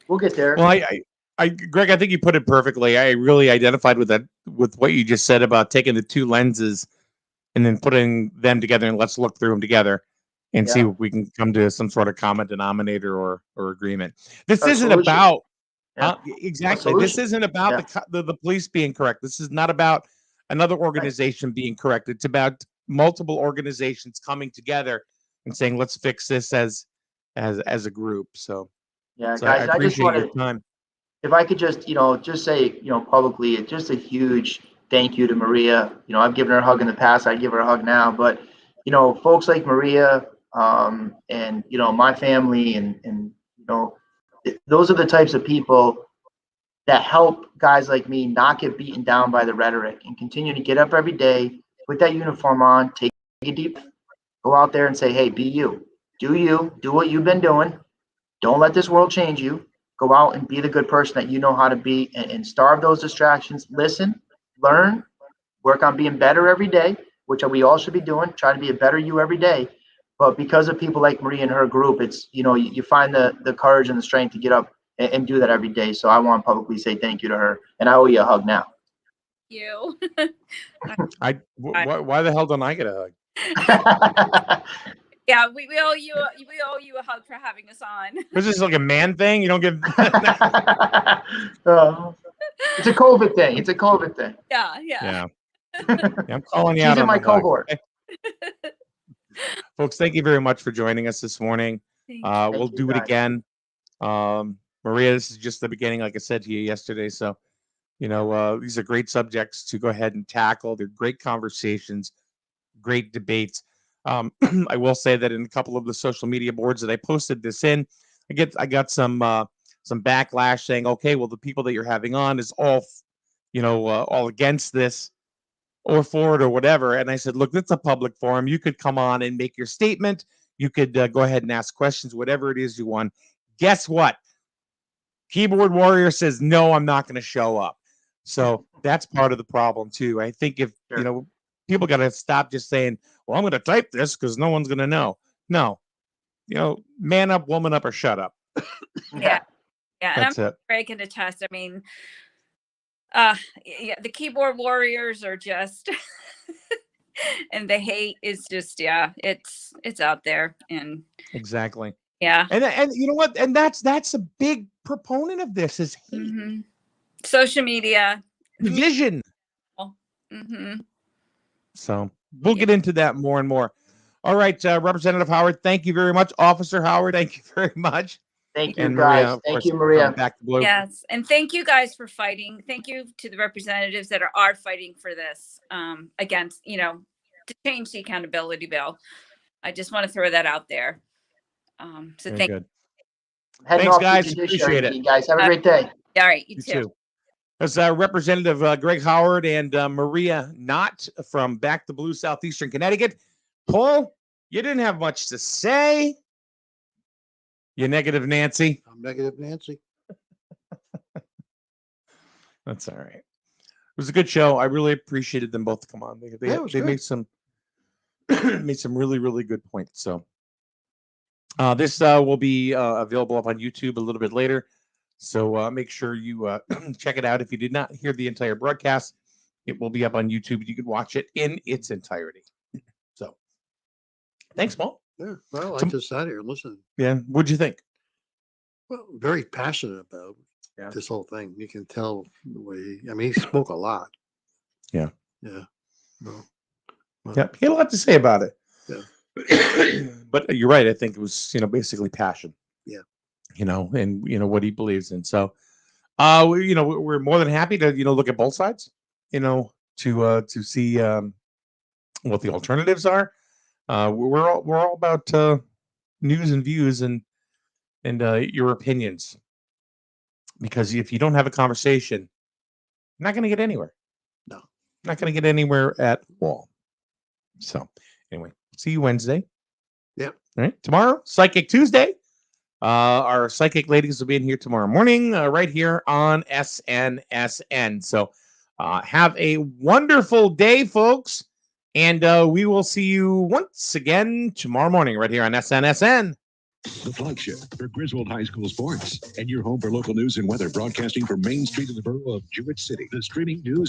We'll get there.
Well, Greg, I think you put it perfectly. I really identified with that, with what you just said about taking the two lenses and then putting them together, and let's look through them together and see if we can come to some sort of common denominator or agreement. This isn't about exactly. This isn't about the police being correct. This is not about another organization being correct. It's about multiple organizations coming together and saying, let's fix this as a group. So
yeah,
so
guys,
I
I just
appreciate
want
your
to,
time.
if I could just, just say, publicly, just a huge thank you to Maria. I've given her a hug in the past. I give her a hug now, but, folks like Maria, and, my family, and, those are the types of people that help guys like me not get beaten down by the rhetoric and continue to get up every day, put that uniform on, take a deep, go out there and say, hey, be you, do what you've been doing. Don't let this world change you. Go out and be the good person that you know how to be, and starve those distractions. Listen, learn, work on being better every day, which we all should be doing. Try to be a better you every day. But because of people like Maria and her group, it's, you find the courage and the strength to get up and do that every day. So I want to publicly say thank you to her, and I owe you a hug now.
You.
Why the hell don't I get a hug?
Yeah, we owe you a hug for having us on.
Was this like a man thing? You don't give.
It's a COVID thing.
Yeah.
I'm calling you
She's
out
in
on
my
the hug.
cohort.
Folks, thank you very much for joining us this morning. We'll do it again. Maria, this is just the beginning, like I said to you yesterday. So, these are great subjects to go ahead and tackle. They're great conversations, great debates. I will say that in a couple of the social media boards that I posted this in, I got some backlash saying, okay, well, the people that you're having on is all against this or for it or whatever. And I said, look, it's a public forum. You could come on and make your statement. You could go ahead and ask questions, whatever it is you want. Guess what? Keyboard Warrior says, no, I'm not going to show up. So that's part of the problem too. I think if, people got to stop just saying, well, I'm going to type this because no one's going to know. No, man up, woman up, or shut up.
Yeah. And
That's it.
Greg can attest. I mean, the keyboard warriors are just, and the hate is just, it's out there. And
exactly.
Yeah.
And you know what? And that's a big proponent of this is hate.
Mm-hmm. Social media.
Division.
Mm-hmm.
So we'll get into that more and more. All right, Representative Howard, thank you very much. Officer Howard, thank you very much.
Thank you,
And
guys.
Maria, of
Thank
course,
you,
from
Maria.
Back to Blue.
Yes. And thank you guys for fighting. Thank you to the representatives that are fighting for this against, to change the accountability bill. I just want to throw that out there. So
Very
thank
good.
Heading
Thanks,
off to
guys.
judiciary
Appreciate it.
meeting, guys. Have a great day.
you. All right. You
You
too.
too. That's Representative Greg Howard and Maria Nott from Back to Blue, Southeastern Connecticut. Paul, you didn't have much to say. You negative Nancy.
I'm negative Nancy.
That's all right. It was a good show. I really appreciated them both to come on. They
Yeah, it was
they
good.
made some made some really, really good points. So this will be available up on YouTube a little bit later. So make sure you check it out. If you did not hear the entire broadcast, it will be up on YouTube. You can watch it in its entirety. So thanks, Paul.
Yeah, well, I
Some-
just sat here and listened.
Yeah. What'd you think?
Well, very passionate about
Yeah.
this whole thing. You can tell the way. I mean, he spoke a lot.
Yeah.
Yeah. Well,
Yeah. He had a lot to say about it.
Yeah.
But you're right. I think it was, basically passion.
Yeah.
And what he believes in. So, we're more than happy to, look at both sides, to see what the alternatives are. We're all about news and views and your opinions, because if you don't have a conversation, you're not going to get anywhere.
No.
Not going to get anywhere at all. So anyway, see you Wednesday.
Yep.
All right. Tomorrow, Psychic Tuesday. Our psychic ladies will be in here tomorrow morning, right here on SNSN. So have a wonderful day, folks. And we will see you once again tomorrow morning right here on SNSN.
The flagship for Griswold High School sports, and your home for local news and weather, broadcasting from Main Street in the borough of Jewett City. The streaming news